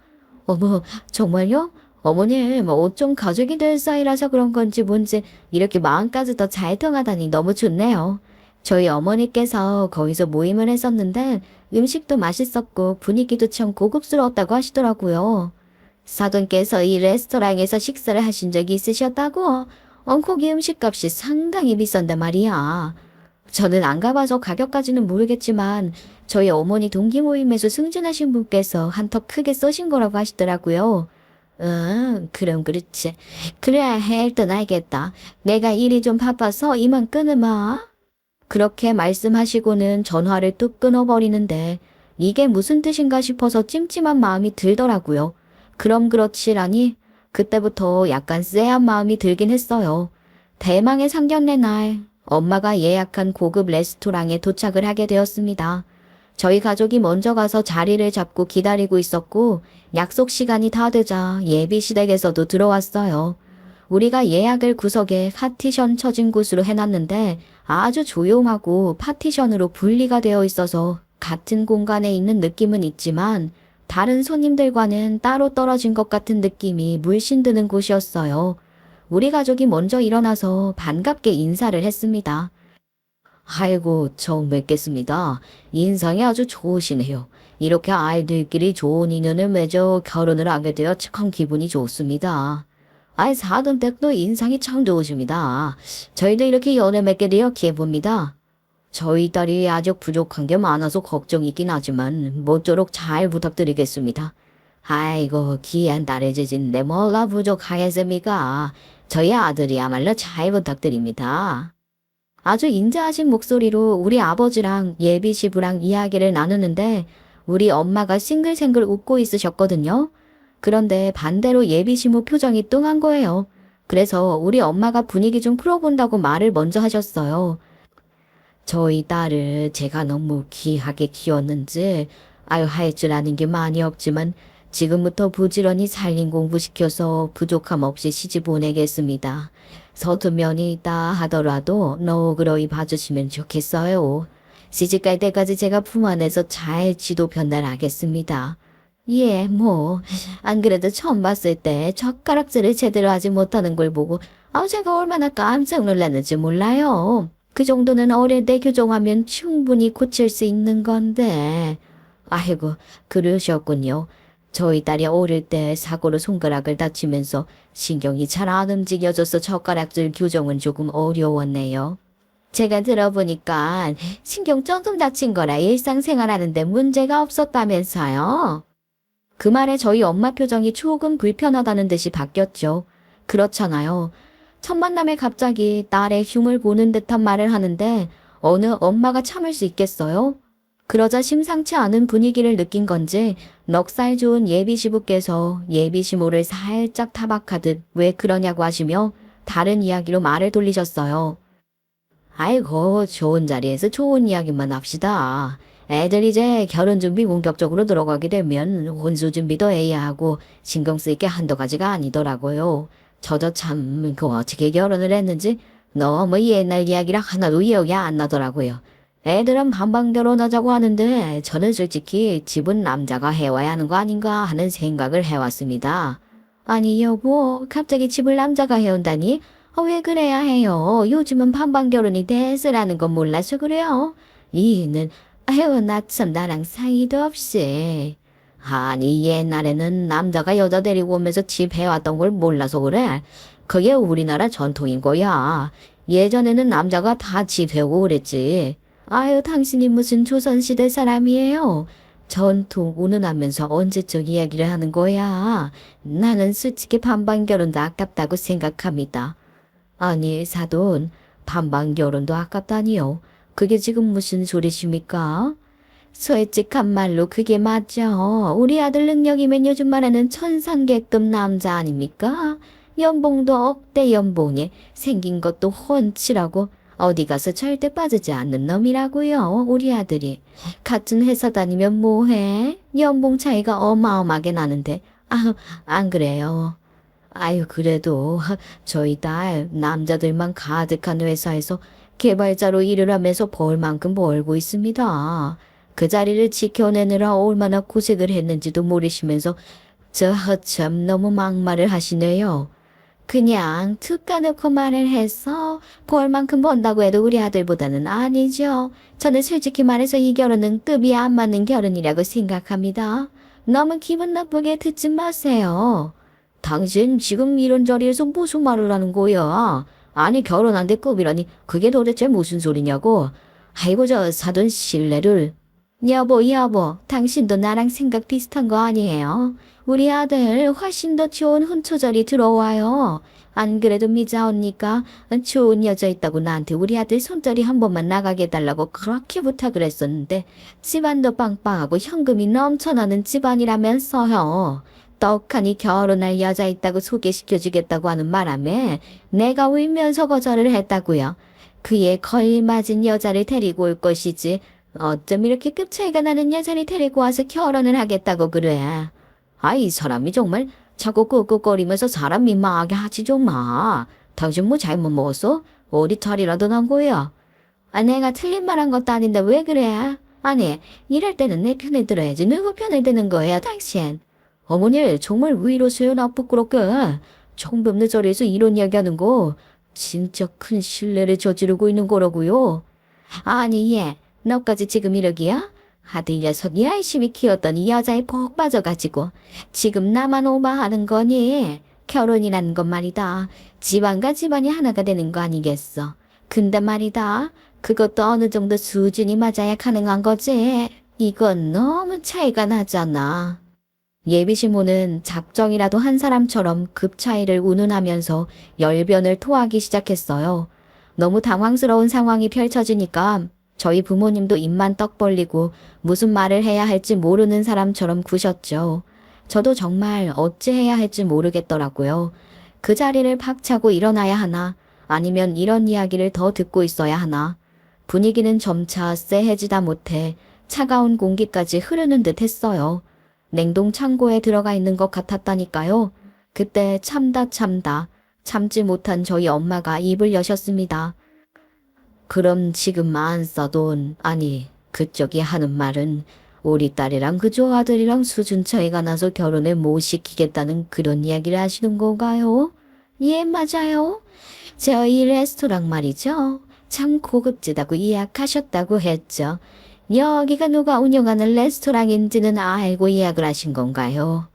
어머, 정말요? 어머님, 옷 좀 가족이 될 사이라서 그런 건지 뭔지 이렇게 마음까지 더 잘 통하다니 너무 좋네요. 저희 어머니께서 거기서 모임을 했었는데 음식도 맛있었고 분위기도 참 고급스러웠다고 하시더라고요. 사돈께서 이 레스토랑에서 식사를 하신 적이 있으셨다고? 거기 음식값이 상당히 비싼데 말이야. 저는 안 가봐서 가격까지는 모르겠지만 저희 어머니 동기 모임에서 승진하신 분께서 한턱 크게 쏘신 거라고 하시더라고요. 그럼 그렇지. 그래, 일단 알겠다. 내가 일이 좀 바빠서 이만 끊으마. 그렇게 말씀하시고는 전화를 뚝 끊어버리는데 이게 무슨 뜻인가 싶어서 찜찜한 마음이 들더라고요. 그럼 그렇지라니 그때부터 약간 쎄한 마음이 들긴 했어요. 대망의 상견례 날 엄마가 예약한 고급 레스토랑에 도착을 하게 되었습니다. 저희 가족이 먼저 가서 자리를 잡고 기다리고 있었고 약속 시간이 다 되자 예비시댁에서도 들어왔어요. 우리가 예약을 구석에 파티션 쳐진 곳으로 해놨는데 아주 조용하고 파티션으로 분리가 되어 있어서 같은 공간에 있는 느낌은 있지만 다른 손님들과는 따로 떨어진 것 같은 느낌이 물씬 드는 곳이었어요. 우리 가족이 먼저 일어나서 반갑게 인사를 했습니다. 아이고, 처음 뵙겠습니다. 인상이 아주 좋으시네요. 이렇게 아이들끼리 좋은 인연을 맺어 결혼을 하게 되어 참 기분이 좋습니다. 사돈댁도 인상이 참 좋으십니다. 저희도 이렇게 연애 맺게 되어 기해봅니다. 저희 딸이 아직 부족한 게 많아서 걱정이긴 하지만 모쪼록 잘 부탁드리겠습니다. 아이고, 귀한 딸의 재진데 뭐가 부족하겠습니까? 저희 아들이야말로 잘 부탁드립니다. 아주 인자하신 목소리로 우리 아버지랑 예비 시부랑 이야기를 나누는데 우리 엄마가 싱글생글 웃고 있으셨거든요. 그런데 반대로 예비 시부 표정이 뚱한 거예요. 그래서 우리 엄마가 분위기 좀 풀어본다고 말을 먼저 하셨어요. 저희 딸을 제가 너무 귀하게 키웠는지 할 줄 아는 게 많이 없지만 지금부터 부지런히 살림 공부시켜서 부족함 없이 시집 보내겠습니다. 서툰 면이 있다 하더라도 너그러이 봐주시면 좋겠어요. 시집 갈 때까지 제가 품 안에서 잘 지도 편달하겠습니다. 예, 안 그래도 처음 봤을 때 젓가락질을 제대로 하지 못하는 걸 보고 제가 얼마나 깜짝 놀랐는지 몰라요. 그 정도는 어릴 때 교정하면 충분히 고칠 수 있는 건데. 아이고, 그러셨군요. 저희 딸이 어릴 때 사고로 손가락을 다치면서 신경이 잘 안 움직여져서 젓가락질 교정은 조금 어려웠네요. 제가 들어보니까 신경 조금 다친 거라 일상생활하는데 문제가 없었다면서요. 그 말에 저희 엄마 표정이 조금 불편하다는 듯이 바뀌었죠. 그렇잖아요. 첫 만남에 갑자기 딸의 흉을 보는 듯한 말을 하는데 어느 엄마가 참을 수 있겠어요? 그러자 심상치 않은 분위기를 느낀 건지 넉살 좋은 예비시부께서 예비시모를 살짝 타박하듯 왜 그러냐고 하시며 다른 이야기로 말을 돌리셨어요. 아이고, 좋은 자리에서 좋은 이야기만 합시다. 애들 이제 결혼 준비 본격적으로 들어가게 되면 혼수 준비도 해야 하고 신경 쓸 게 한두 가지가 아니더라고요. 저도 참 어떻게 결혼을 했는지 너무 옛날 이야기라 하나도 기억이 안 나더라고요. 애들은 반반 결혼하자고 하는데 저는 솔직히 집은 남자가 해와야 하는 거 아닌가 하는 생각을 해왔습니다. 아니 여보, 갑자기 집을 남자가 해온다니? 왜 그래야 해요? 요즘은 반반 결혼이 대세라는 건 몰라서 그래요. 이는 나 참 나랑 사이도 없이. 아니 옛날에는 남자가 여자 데리고 오면서 집 해왔던 걸 몰라서 그래. 그게 우리나라 전통인 거야. 예전에는 남자가 다 집 해오고 그랬지. 당신이 무슨 조선시대 사람이에요? 전통 운운하면서 언제적 이야기를 하는 거야. 나는 솔직히 반반 결혼도 아깝다고 생각합니다. 아니 사돈, 반반 결혼도 아깝다니요. 그게 지금 무슨 소리십니까? 솔직한 말로 그게 맞죠. 우리 아들 능력이면 요즘 말하는 천상계급 남자 아닙니까? 연봉도 억대 연봉에 생긴 것도 훤칠하고 어디 가서 절대 빠지지 않는 놈이라고요. 우리 아들이. 같은 회사 다니면 뭐해? 연봉 차이가 어마어마하게 나는데. 안 그래요. 그래도 저희 딸 남자들만 가득한 회사에서 개발자로 일을 하면서 벌 만큼 벌고 있습니다. 그 자리를 지켜내느라 얼마나 고생을 했는지도 모르시면서 참 너무 막말을 하시네요. 그냥 툭 까놓고 말을 해서 벌 만큼 번다고 해도 우리 아들보다는 아니죠. 저는 솔직히 말해서 이 결혼은 급이 안 맞는 결혼이라고 생각합니다. 너무 기분 나쁘게 듣지 마세요. 당신 지금 이런 자리에서 무슨 말을 하는 거야? 아니 결혼한데 급이라니 그게 도대체 무슨 소리냐고. 아이고 저 사돈 신뢰를. 여보, 당신도 나랑 생각 비슷한 거 아니에요? 우리 아들 훨씬 더 좋은 혼처자리 들어와요. 안 그래도 미자 언니가 좋은 여자 있다고 나한테 우리 아들 손자리 한 번만 나가게 해달라고 그렇게 부탁을 했었는데 집안도 빵빵하고 현금이 넘쳐나는 집안이라면서요. 떡하니 결혼할 여자 있다고 소개시켜주겠다고 하는 바람에 내가 울면서 거절을 했다고요. 그에 걸맞은 여자를 데리고 올 것이지 어쩜 이렇게 급 차이가 나는 여자를 데리고 와서 결혼을 하겠다고 그래. 이 사람이 정말 자꾸 끄끄거리면서 사람 민망하게 하지 좀 마. 당신 뭐 잘못 먹었어? 어디 탈이라도 난 거야? 내가 틀린 말 한 것도 아닌데 왜 그래? 아니, 이럴 때는 내 편을 들어야지. 누구 편을 드는 거야, 당신? 어머니, 정말 왜 이러세요? 나 부끄럽게. 처음 뵙는 자리에서 이런 이야기하는 거 진짜 큰 실례를 저지르고 있는 거라고요. 아니, 너까지 지금 이러기야? 아들 녀석 열심히 키웠던 이 여자에 복 빠져가지고 지금 나만 오버하는 거니? 결혼이라는 건 말이다. 집안과 집안이 하나가 되는 거 아니겠어. 근데 말이다. 그것도 어느 정도 수준이 맞아야 가능한 거지. 이건 너무 차이가 나잖아. 예비시모는 작정이라도 한 사람처럼 급 차이를 운운하면서 열변을 토하기 시작했어요. 너무 당황스러운 상황이 펼쳐지니까 저희 부모님도 입만 떡 벌리고 무슨 말을 해야 할지 모르는 사람처럼 구셨죠. 저도 정말 어찌해야 할지 모르겠더라고요. 그 자리를 박차고 일어나야 하나, 아니면 이런 이야기를 더 듣고 있어야 하나. 분위기는 점차 쎄해지다 못해 차가운 공기까지 흐르는 듯 했어요. 냉동 창고에 들어가 있는 것 같았다니까요. 그때 참지 못한 저희 엄마가 입을 여셨습니다. 그럼 지금 안 써돈, 아니, 그쪽이 하는 말은 우리 딸이랑 그쪽 아들이랑 수준 차이가 나서 결혼을 못 시키겠다는 그런 이야기를 하시는 건가요? 예, 맞아요. 저희 레스토랑 말이죠. 참 고급지다고 예약하셨다고 했죠. 여기가 누가 운영하는 레스토랑인지는 알고 예약을 하신 건가요?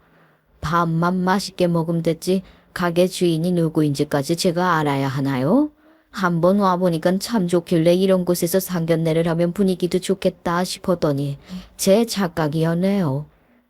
밥만 맛있게 먹으면 됐지 가게 주인이 누구인지까지 제가 알아야 하나요? 한번 와보니까 참 좋길래 이런 곳에서 상견례를 하면 분위기도 좋겠다 싶었더니 제 착각이었네요.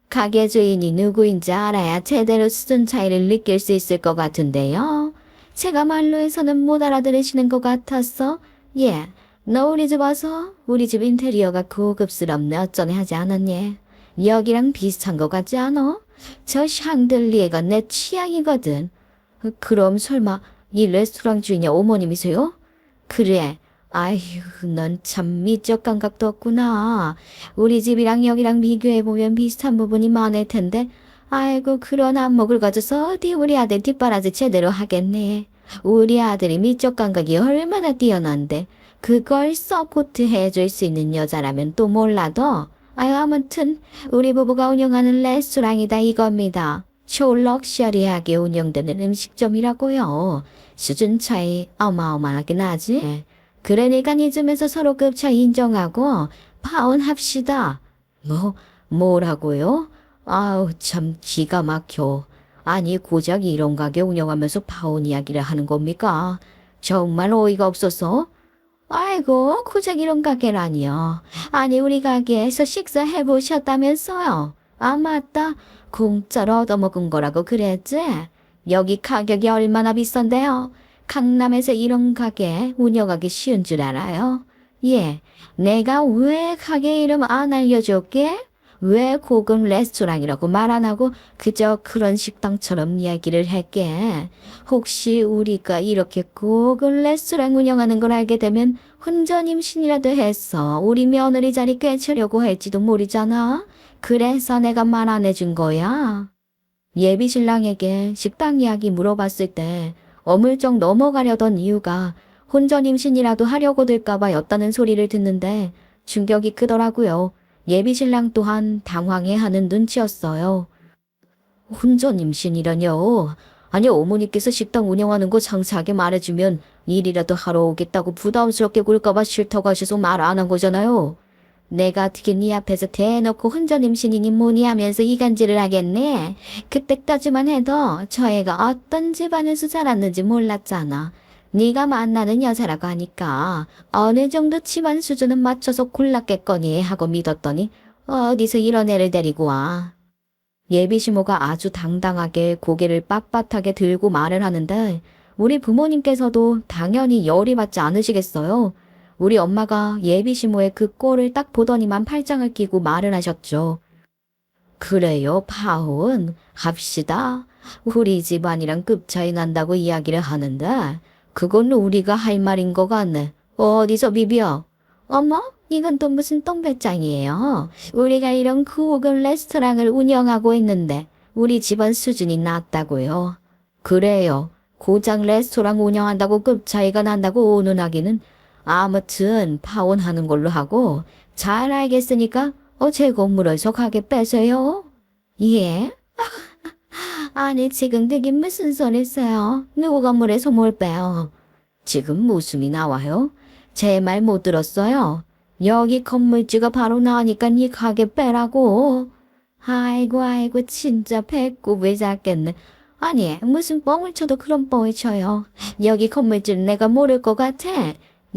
가게 주인이 누구인지 알아야 제대로 수준 차이를 느낄 수 있을 것 같은데요. 제가 말로 해서는 못 알아들으시는 것 같았어. 예, 너 우리 집 와서 우리 집 인테리어가 고급스럽네 어쩌네 하지 않았니? 여기랑 비슷한 것 같지 않아? 저 샹들리에가 내 취향이거든. 그럼 설마 이 레스토랑 주인이 어머님이세요? 그래. 아휴, 넌 참 미적 감각도 없구나. 우리 집이랑 여기랑 비교해보면 비슷한 부분이 많을 텐데. 아이고, 그런 안목을 가져서 어디 우리 아들 뒷바라지 제대로 하겠네. 우리 아들이 미적 감각이 얼마나 뛰어난데 그걸 서포트 해줄 수 있는 여자라면 또 몰라도. 아유, 아무튼 우리 부부가 운영하는 레스토랑이다 이겁니다. 초럭셔리하게 운영되는 음식점이라고요. 수준 차이 어마어마하게 나지. 그러니까 이 점에서 서로 급 차이 인정하고 파혼합시다. 뭐라고요? 아우 참 기가 막혀. 아니 고작 이런 가게 운영하면서 파혼 이야기를 하는 겁니까? 정말 어이가 없어서. 아이고 고작 이런 가게라니요. 아니 우리 가게에서 식사해보셨다면서요. 아 맞다. 공짜로 얻어먹은 거라고 그랬지? 여기 가격이 얼마나 비싼데요? 강남에서 이런 가게 운영하기 쉬운 줄 알아요? 예, 내가 왜 가게 이름 안 알려줄게? 왜 고급 레스토랑이라고 말 안 하고 그저 그런 식당처럼 이야기를 할게? 혹시 우리가 이렇게 고급 레스토랑 운영하는 걸 알게 되면 혼전 임신이라도 해서 우리 며느리 자리 꿰차려고 할지도 모르잖아? 그래서 내가 말 안 해준 거야. 예비 신랑에게 식당 이야기 물어봤을 때 어물쩍 넘어가려던 이유가 혼전 임신이라도 하려고 들까봐 였다는 소리를 듣는데 충격이 크더라고요. 예비 신랑 또한 당황해하는 눈치였어요. 혼전 임신이라뇨? 아니 어머니께서 식당 운영하는 거 상세하게 말해주면 일이라도 하러 오겠다고 부담스럽게 굴까봐 싫다고 하셔서 말 안 한 거잖아요. 내가 어떻게 네 앞에서 대놓고 혼전 임신이니 뭐니 하면서 이간질을 하겠네. 그때까지만 해도 저 애가 어떤 집안에서 자랐는지 몰랐잖아. 네가 만나는 여자라고 하니까 어느 정도 집안 수준은 맞춰서 골랐겠거니 하고 믿었더니 어디서 이런 애를 데리고 와. 예비 시모가 아주 당당하게 고개를 빳빳하게 들고 말을 하는데 우리 부모님께서도 당연히 열이 받지 않으시겠어요. 우리 엄마가 예비 시모의 그 꼴을 딱 보더니만 팔짱을 끼고 말을 하셨죠. 그래요, 파혼 합시다. 우리 집안이랑 급 차이 난다고 이야기를 하는데 그건 우리가 할 말인 것 같네. 어디서 비벼? 어머, 이건 또 무슨 똥배짱이에요. 우리가 이런 고급 레스토랑을 운영하고 있는데 우리 집안 수준이 낮다고요. 그래요. 고장 레스토랑 운영한다고 급 차이가 난다고 오는하기는 아무튼 파혼하는 걸로 하고 잘 알겠으니까 제 건물에서 가게 빼세요. 예? 아니 지금 그게 무슨 소리세요? 누구 건물에서 뭘 빼요? 지금 웃음이 나와요? 제 말 못 들었어요? 여기 건물주가 바로 나오니까 이 가게 빼라고. 아이고 진짜 배꼽이 작겠네. 아니 무슨 뻥을 쳐도 그런 뻥을 쳐요. 여기 건물주는 내가 모를 것 같아.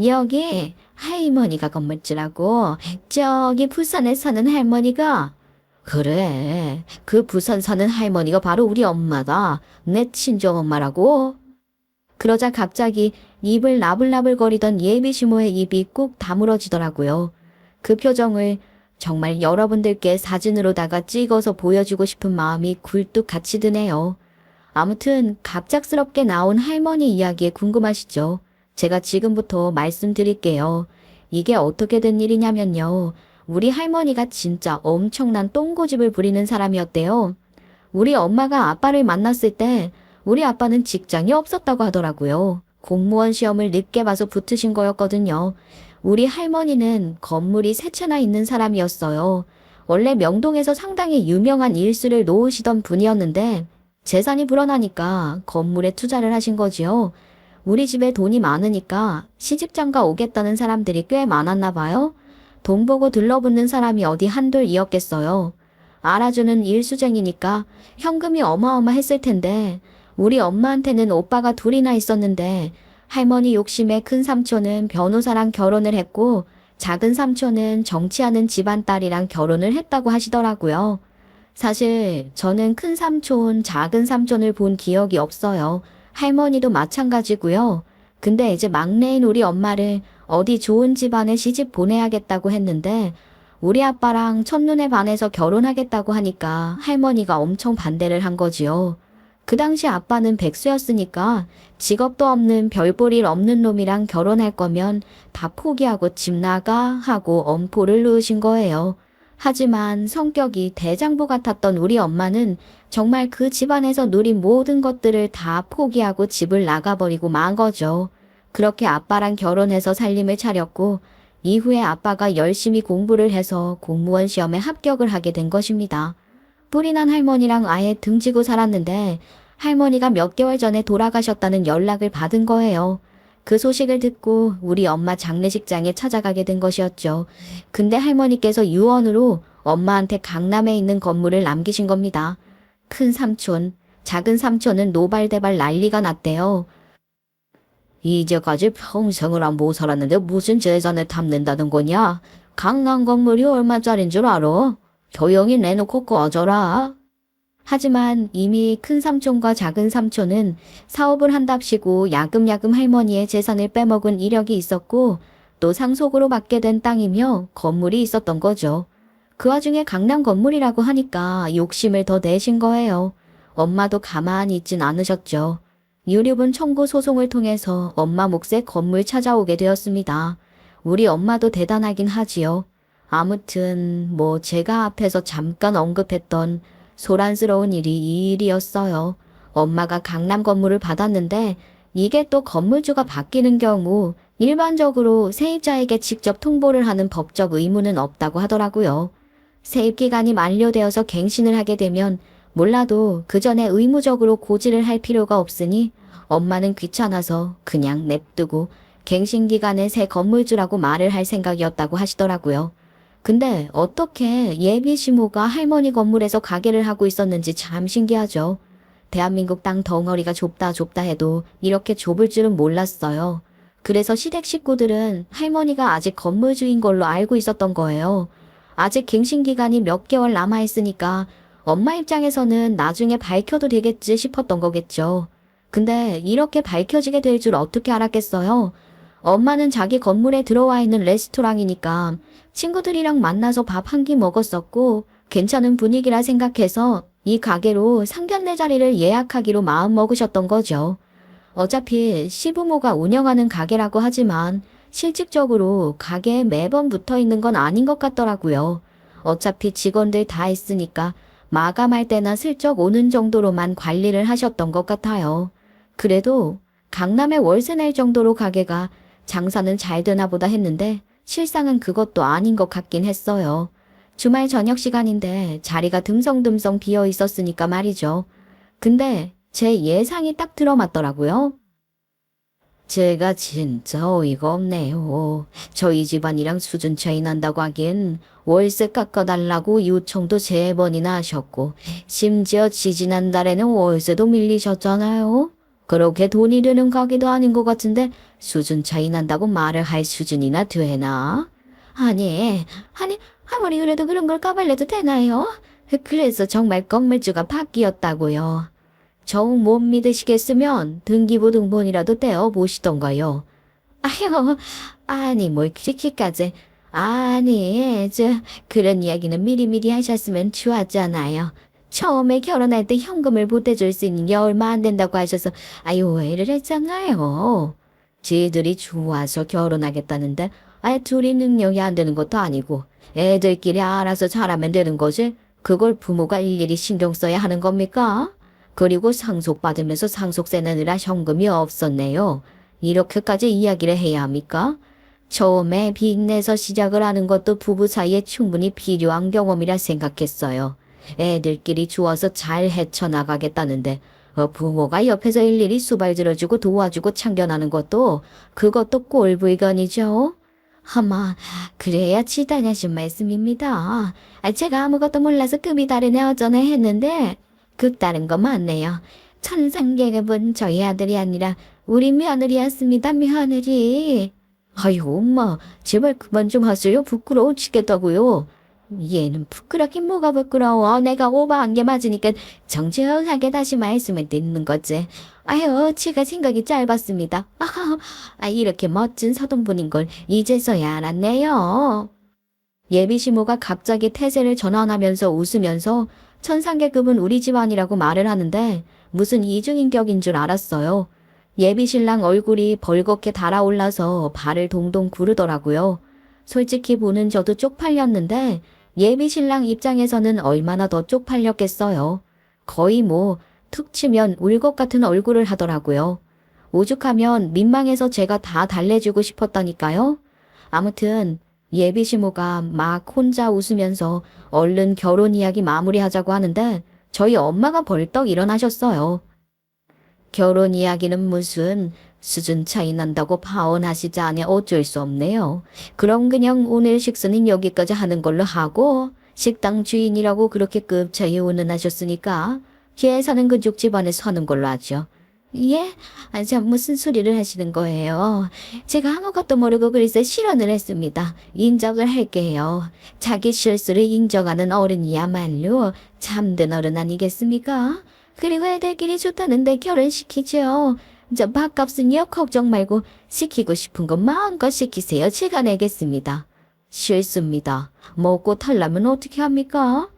여기 할머니가 건물주라고. 저기 부산에 사는 할머니가. 그래, 그 부산 사는 할머니가 바로 우리 엄마다. 내 친정엄마라고. 그러자 갑자기 입을 나불나불거리던 예비 시모의 입이 꾹 다물어지더라고요. 그 표정을 정말 여러분들께 사진으로다가 찍어서 보여주고 싶은 마음이 굴뚝 같이 드네요. 아무튼 갑작스럽게 나온 할머니 이야기에 궁금하시죠? 제가 지금부터 말씀드릴게요. 이게 어떻게 된 일이냐면요. 우리 할머니가 진짜 엄청난 똥고집을 부리는 사람이었대요. 우리 엄마가 아빠를 만났을 때 우리 아빠는 직장이 없었다고 하더라고요. 공무원 시험을 늦게 봐서 붙으신 거였거든요. 우리 할머니는 건물이 세 채나 있는 사람이었어요. 원래 명동에서 상당히 유명한 일수를 놓으시던 분이었는데 재산이 불어나니까 건물에 투자를 하신 거지요. 우리 집에 돈이 많으니까 시집장가 오겠다는 사람들이 꽤 많았나 봐요. 돈 보고 들러붙는 사람이 어디 한둘이었겠어요. 알아주는 일수쟁이니까 현금이 어마어마했을 텐데 우리 엄마한테는 오빠가 둘이나 있었는데 할머니 욕심에 큰 삼촌은 변호사랑 결혼을 했고 작은 삼촌은 정치하는 집안 딸이랑 결혼을 했다고 하시더라고요. 사실 저는 큰 삼촌, 작은 삼촌을 본 기억이 없어요. 할머니도 마찬가지고요. 근데 이제 막내인 우리 엄마를 어디 좋은 집안에 시집 보내야겠다고 했는데 우리 아빠랑 첫눈에 반해서 결혼하겠다고 하니까 할머니가 엄청 반대를 한 거지요. 그 당시 아빠는 백수였으니까 직업도 없는 별볼 일 없는 놈이랑 결혼할 거면 다 포기하고 집 나가 하고 엄포를 놓으신 거예요. 하지만 성격이 대장부 같았던 우리 엄마는 정말 그 집안에서 누린 모든 것들을 다 포기하고 집을 나가버리고 만 거죠. 그렇게 아빠랑 결혼해서 살림을 차렸고 이후에 아빠가 열심히 공부를 해서 공무원 시험에 합격을 하게 된 것입니다. 뿔이 난 할머니랑 아예 등지고 살았는데 할머니가 몇 개월 전에 돌아가셨다는 연락을 받은 거예요. 그 소식을 듣고 우리 엄마 장례식장에 찾아가게 된 것이었죠. 근데 할머니께서 유언으로 엄마한테 강남에 있는 건물을 남기신 겁니다. 큰 삼촌, 작은 삼촌은 노발대발 난리가 났대요. 이제까지 평생을 못 살았는데 무슨 재산을 탐낸다는 거냐? 강남 건물이 얼마짜린 줄 알아? 조용히 내놓고 꺼져라. 하지만 이미 큰 삼촌과 작은 삼촌은 사업을 한답시고 야금야금 할머니의 재산을 빼먹은 이력이 있었고 또 상속으로 받게 된 땅이며 건물이 있었던 거죠. 그 와중에 강남 건물이라고 하니까 욕심을 더 내신 거예요. 엄마도 가만히 있진 않으셨죠. 유류분 청구 소송을 통해서 엄마 몫의 건물 찾아오게 되었습니다. 우리 엄마도 대단하긴 하지요. 아무튼 제가 앞에서 잠깐 언급했던 소란스러운 일이 이 일이었어요. 엄마가 강남 건물을 받았는데 이게 또 건물주가 바뀌는 경우 일반적으로 세입자에게 직접 통보를 하는 법적 의무는 없다고 하더라고요. 세입기간이 만료되어서 갱신을 하게 되면 몰라도 그 전에 의무적으로 고지를 할 필요가 없으니 엄마는 귀찮아서 그냥 냅두고 갱신기간에 새 건물주라고 말을 할 생각이었다고 하시더라고요. 근데 어떻게 예비 시모가 할머니 건물에서 가게를 하고 있었는지 참 신기하죠. 대한민국 땅 덩어리가 좁다 해도 이렇게 좁을 줄은 몰랐어요. 그래서 시댁 식구들은 할머니가 아직 건물주인 걸로 알고 있었던 거예요. 아직 갱신기간이 몇 개월 남아있으니까 엄마 입장에서는 나중에 밝혀도 되겠지 싶었던 거겠죠. 근데 이렇게 밝혀지게 될 줄 어떻게 알았겠어요? 엄마는 자기 건물에 들어와 있는 레스토랑이니까 친구들이랑 만나서 밥 한 끼 먹었었고 괜찮은 분위기라 생각해서 이 가게로 상견례 자리를 예약하기로 마음먹으셨던 거죠. 어차피 시부모가 운영하는 가게라고 하지만 실질적으로 가게에 매번 붙어 있는 건 아닌 것 같더라고요. 어차피 직원들 다 있으니까 마감할 때나 슬쩍 오는 정도로만 관리를 하셨던 것 같아요. 그래도 강남에 월세 낼 정도로 가게가 장사는 잘 되나 보다 했는데 실상은 그것도 아닌 것 같긴 했어요. 주말 저녁 시간인데 자리가 듬성듬성 비어 있었으니까 말이죠. 근데 제 예상이 딱 들어맞더라고요. 제가 진짜 어이가 없네요. 저희 집안이랑 수준 차이 난다고 하긴 월세 깎아달라고 요청도 3번이나 하셨고 심지어 지지난달에는 월세도 밀리셨잖아요. 그렇게 돈이 되는 가게도 아닌 것 같은데 수준 차이 난다고 말을 할 수준이나 되나? 아니 아무리 그래도 그런 걸 까발려도 되나요? 그래서 정말 건물주가 바뀌었다고요. 정 못 믿으시겠으면 등기부등본이라도 떼어보시던가요. 아유, 아니 뭘 그렇게까지. 아니, 그런 이야기는 미리미리 하셨으면 좋았잖아요. 처음에 결혼할 때 현금을 보태줄 수 있는 게 얼마 안 된다고 하셔서 오해를 했잖아요. 지들이 좋아서 결혼하겠다는데 둘이 능력이 안 되는 것도 아니고 애들끼리 알아서 잘하면 되는 거지. 그걸 부모가 일일이 신경 써야 하는 겁니까? 그리고 상속받으면서 상속세 내느라 현금이 없었네요. 이렇게까지 이야기를 해야 합니까? 처음에 빚내서 시작을 하는 것도 부부 사이에 충분히 필요한 경험이라 생각했어요. 애들끼리 좋아서 잘 헤쳐나가겠다는데 부모가 옆에서 일일이 수발 들어주고 도와주고 참견하는 것도 그것도 꼴불견이죠. 하마 그래야 지단하신 말씀입니다. 제가 아무것도 몰라서 급이 다르네 어쩌네 했는데 급 다른 거 맞네요. 천상계급은 저희 아들이 아니라 우리 며느리였습니다. 며느리. 아유 엄마 제발 그만 좀 하세요. 부끄러워 죽겠다고요. 얘는 부끄럽긴 뭐가 부끄러워. 내가 오버한 게 맞으니까 정정하게 다시 말씀을 듣는 거지. 아유 제가 생각이 짧았습니다. 이렇게 멋진 사돈분인 걸 이제서야 알았네요. 예비 시모가 갑자기 태세를 전환하면서 웃으면서 천상계급은 우리 집안이라고 말을 하는데 무슨 이중인격인 줄 알았어요. 예비 신랑 얼굴이 벌겋게 달아올라서 발을 동동 구르더라고요. 솔직히 보는 저도 쪽팔렸는데 예비 신랑 입장에서는 얼마나 더 쪽팔렸겠어요. 거의 툭 치면 울 것 같은 얼굴을 하더라고요. 오죽하면 민망해서 제가 다 달래주고 싶었다니까요. 아무튼 예비 시모가 막 혼자 웃으면서 얼른 결혼 이야기 마무리하자고 하는데 저희 엄마가 벌떡 일어나셨어요. 결혼 이야기는 무슨 수준 차이 난다고 파혼하시자니 어쩔 수 없네요. 그럼 그냥 오늘 식사는 여기까지 하는 걸로 하고 식당 주인이라고 그렇게 급차이 운운하셨으니까 계산은 그쪽 집안에서 하는 걸로 하죠. 예? 참 무슨 소리를 하시는 거예요? 제가 아무것도 모르고 그래서 실언을 했습니다. 인정을 할게요. 자기 실수를 인정하는 어른이야말로 참된 어른 아니겠습니까? 그리고 애들끼리 좋다는데 결혼시키죠. 저 밥값은요 걱정 말고 시키고 싶은 거 마음껏 시키세요. 제가 내겠습니다. 싫습니다. 먹고 탈라면 어떻게 합니까?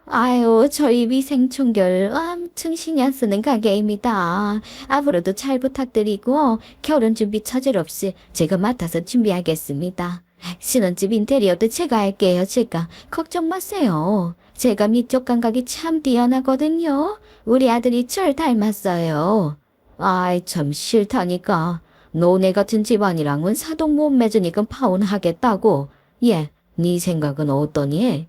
아유 저희 위생총결 엄청 신경 쓰는 가게입니다. 앞으로도 잘 부탁드리고 결혼 준비 처질 없이 제가 맡아서 준비하겠습니다. 신혼집 인테리어도 제가 할게요. 제가 걱정 마세요. 제가 미적 감각이 참 뛰어나거든요. 우리 아들이 절 닮았어요. 아이 참 싫다니까. 너네 같은 집안이랑은 사돈 못 맺으니까 파혼하겠다고. 예, 네 생각은 어떠니?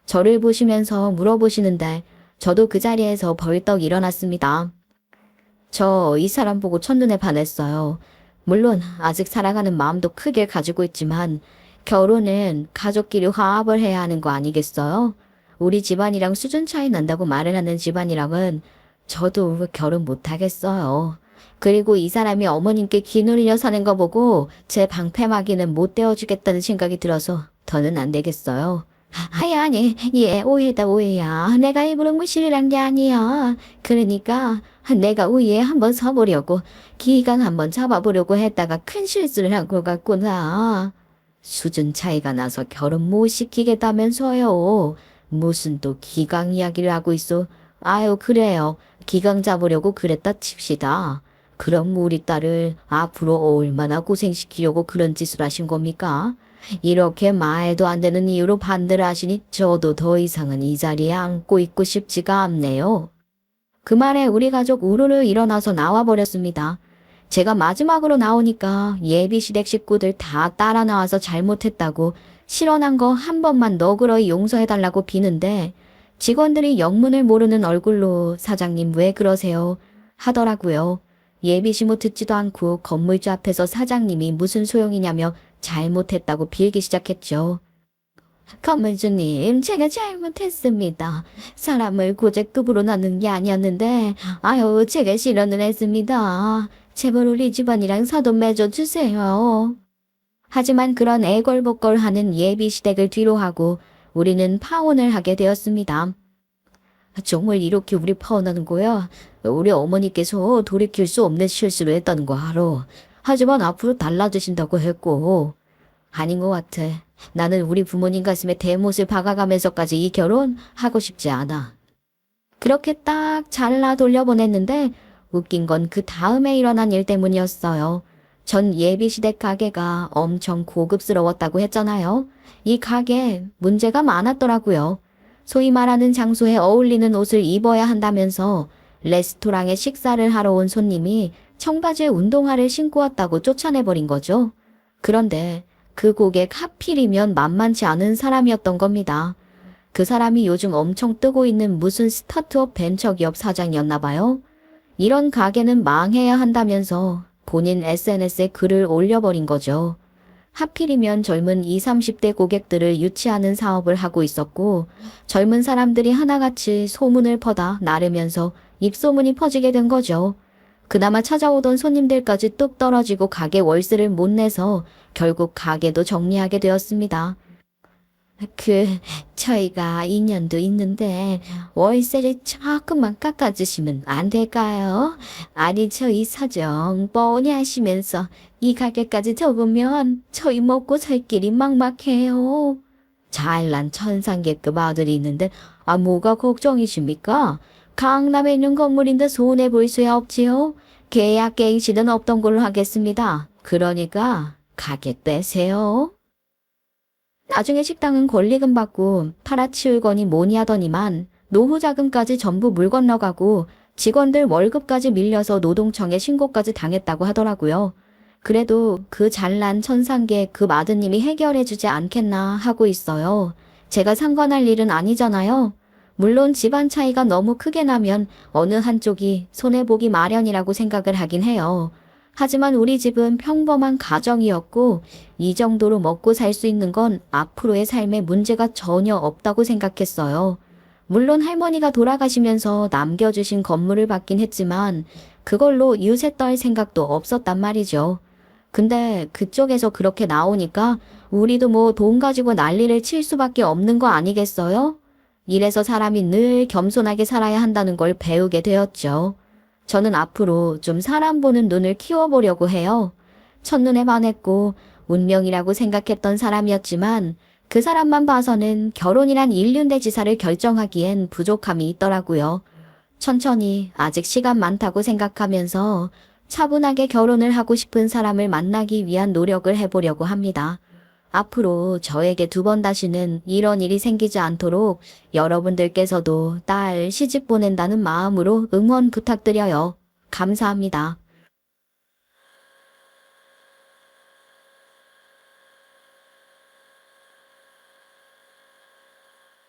저를 보시면서 물어보시는데 저도 그 자리에서 벌떡 일어났습니다. 저 이 사람 보고 첫눈에 반했어요. 물론 아직 살아가는 마음도 크게 가지고 있지만 결혼은 가족끼리 화합을 해야 하는 거 아니겠어요? 우리 집안이랑 수준 차이 난다고 말을 하는 집안이랑은 저도 결혼 못 하겠어요. 그리고 이 사람이 어머님께 기 눌려 사는 거 보고 제 방패막이는 못 떼어주겠다는 생각이 들어서 더는 안 되겠어요. 아니, 오해다, 오해야. 내가 일부러 무시를 한 게 아니야. 그러니까 내가 우위에 한번 서보려고, 기강 한번 잡아보려고 했다가 큰 실수를 한 것 같구나. 수준 차이가 나서 결혼 못 시키겠다면서요. 무슨 또 기강 이야기를 하고 있어. 아유, 그래요. 기강 잡으려고 그랬다 칩시다. 그럼 우리 딸을 앞으로 얼마나 고생시키려고 그런 짓을 하신 겁니까? 이렇게 말도 안 되는 이유로 반대를 하시니 저도 더 이상은 이 자리에 앉고 있고 싶지가 않네요. 그 말에 우리 가족 우르르 일어나서 나와버렸습니다. 제가 마지막으로 나오니까 예비 시댁 식구들 다 따라 나와서 잘못했다고 실언한 거 한 번만 너그러이 용서해달라고 비는데 직원들이 영문을 모르는 얼굴로 사장님 왜 그러세요? 하더라고요. 예비 시모 듣지도 않고 건물주 앞에서 사장님이 무슨 소용이냐며 잘못했다고 빌기 시작했죠. 건물주님, 제가 잘못했습니다. 사람을 고제급으로 낳는 게 아니었는데, 아유, 제가 실언을 했습니다. 제발 우리 집안이랑 사돈 맺어주세요. 하지만 그런 애걸복걸하는 예비 시댁을 뒤로 하고 우리는 파혼을 하게 되었습니다. 정말 이렇게 우리 파혼하는 거야? 우리 어머니께서 돌이킬 수 없는 실수를 했다는 거 알아. 하지만 앞으로 달라지신다고 했고. 아닌 것 같아. 나는 우리 부모님 가슴에 대못을 박아가면서까지 이 결혼 하고 싶지 않아. 그렇게 딱 잘라 돌려보냈는데 웃긴 건 그 다음에 일어난 일 때문이었어요. 전 예비시댁 가게가 엄청 고급스러웠다고 했잖아요. 이 가게 문제가 많았더라고요. 소위 말하는 장소에 어울리는 옷을 입어야 한다면서 레스토랑에 식사를 하러 온 손님이 청바지에 운동화를 신고 왔다고 쫓아내버린 거죠. 그런데 그 고객 하필이면 만만치 않은 사람이었던 겁니다. 그 사람이 요즘 엄청 뜨고 있는 무슨 스타트업 벤처기업 사장이었나 봐요. 이런 가게는 망해야 한다면서 본인 SNS에 글을 올려버린 거죠. 하필이면 젊은 20, 30대 고객들을 유치하는 사업을 하고 있었고 젊은 사람들이 하나같이 소문을 퍼다 나르면서 입소문이 퍼지게 된 거죠. 그나마 찾아오던 손님들까지 뚝 떨어지고 가게 월세를 못 내서 결국 가게도 정리하게 되었습니다. 저희가 인연도 있는데 월세를 조금만 깎아주시면 안 될까요? 아니, 저희 사정 뻔히 하시면서 이 가게까지 접으면 저희 먹고 살 길이 막막해요. 잘난 천상계급 아들이 있는데 뭐가 걱정이십니까? 강남에 있는 건물인데 손해볼 수야 없지요. 계약 갱신은 없던 걸로 하겠습니다. 그러니까 가게 떼세요. 나중에 식당은 권리금 받고 팔아치울거니 뭐니 하더니만 노후 자금까지 전부 물 건너가고 직원들 월급까지 밀려서 노동청에 신고까지 당했다고 하더라고요. 그래도 그 잘난 천상계 그 마드님이 해결해주지 않겠나 하고 있어요. 제가 상관할 일은 아니잖아요. 물론 집안 차이가 너무 크게 나면 어느 한쪽이 손해보기 마련이라고 생각을 하긴 해요. 하지만 우리 집은 평범한 가정이었고 이 정도로 먹고 살 수 있는 건 앞으로의 삶에 문제가 전혀 없다고 생각했어요. 물론 할머니가 돌아가시면서 남겨주신 건물을 받긴 했지만 그걸로 유세 떨 생각도 없었단 말이죠. 근데 그쪽에서 그렇게 나오니까 우리도 뭐 돈 가지고 난리를 칠 수밖에 없는 거 아니겠어요? 이래서 사람이 늘 겸손하게 살아야 한다는 걸 배우게 되었죠. 저는 앞으로 좀 사람 보는 눈을 키워보려고 해요. 첫눈에 반했고 운명이라고 생각했던 사람이었지만 그 사람만 봐서는 결혼이란 일륜대지사를 결정하기엔 부족함이 있더라고요. 천천히 아직 시간 많다고 생각하면서 차분하게 결혼을 하고 싶은 사람을 만나기 위한 노력을 해보려고 합니다. 앞으로 저에게 두 번 다시는 이런 일이 생기지 않도록 여러분들께서도 딸 시집 보낸다는 마음으로 응원 부탁드려요. 감사합니다.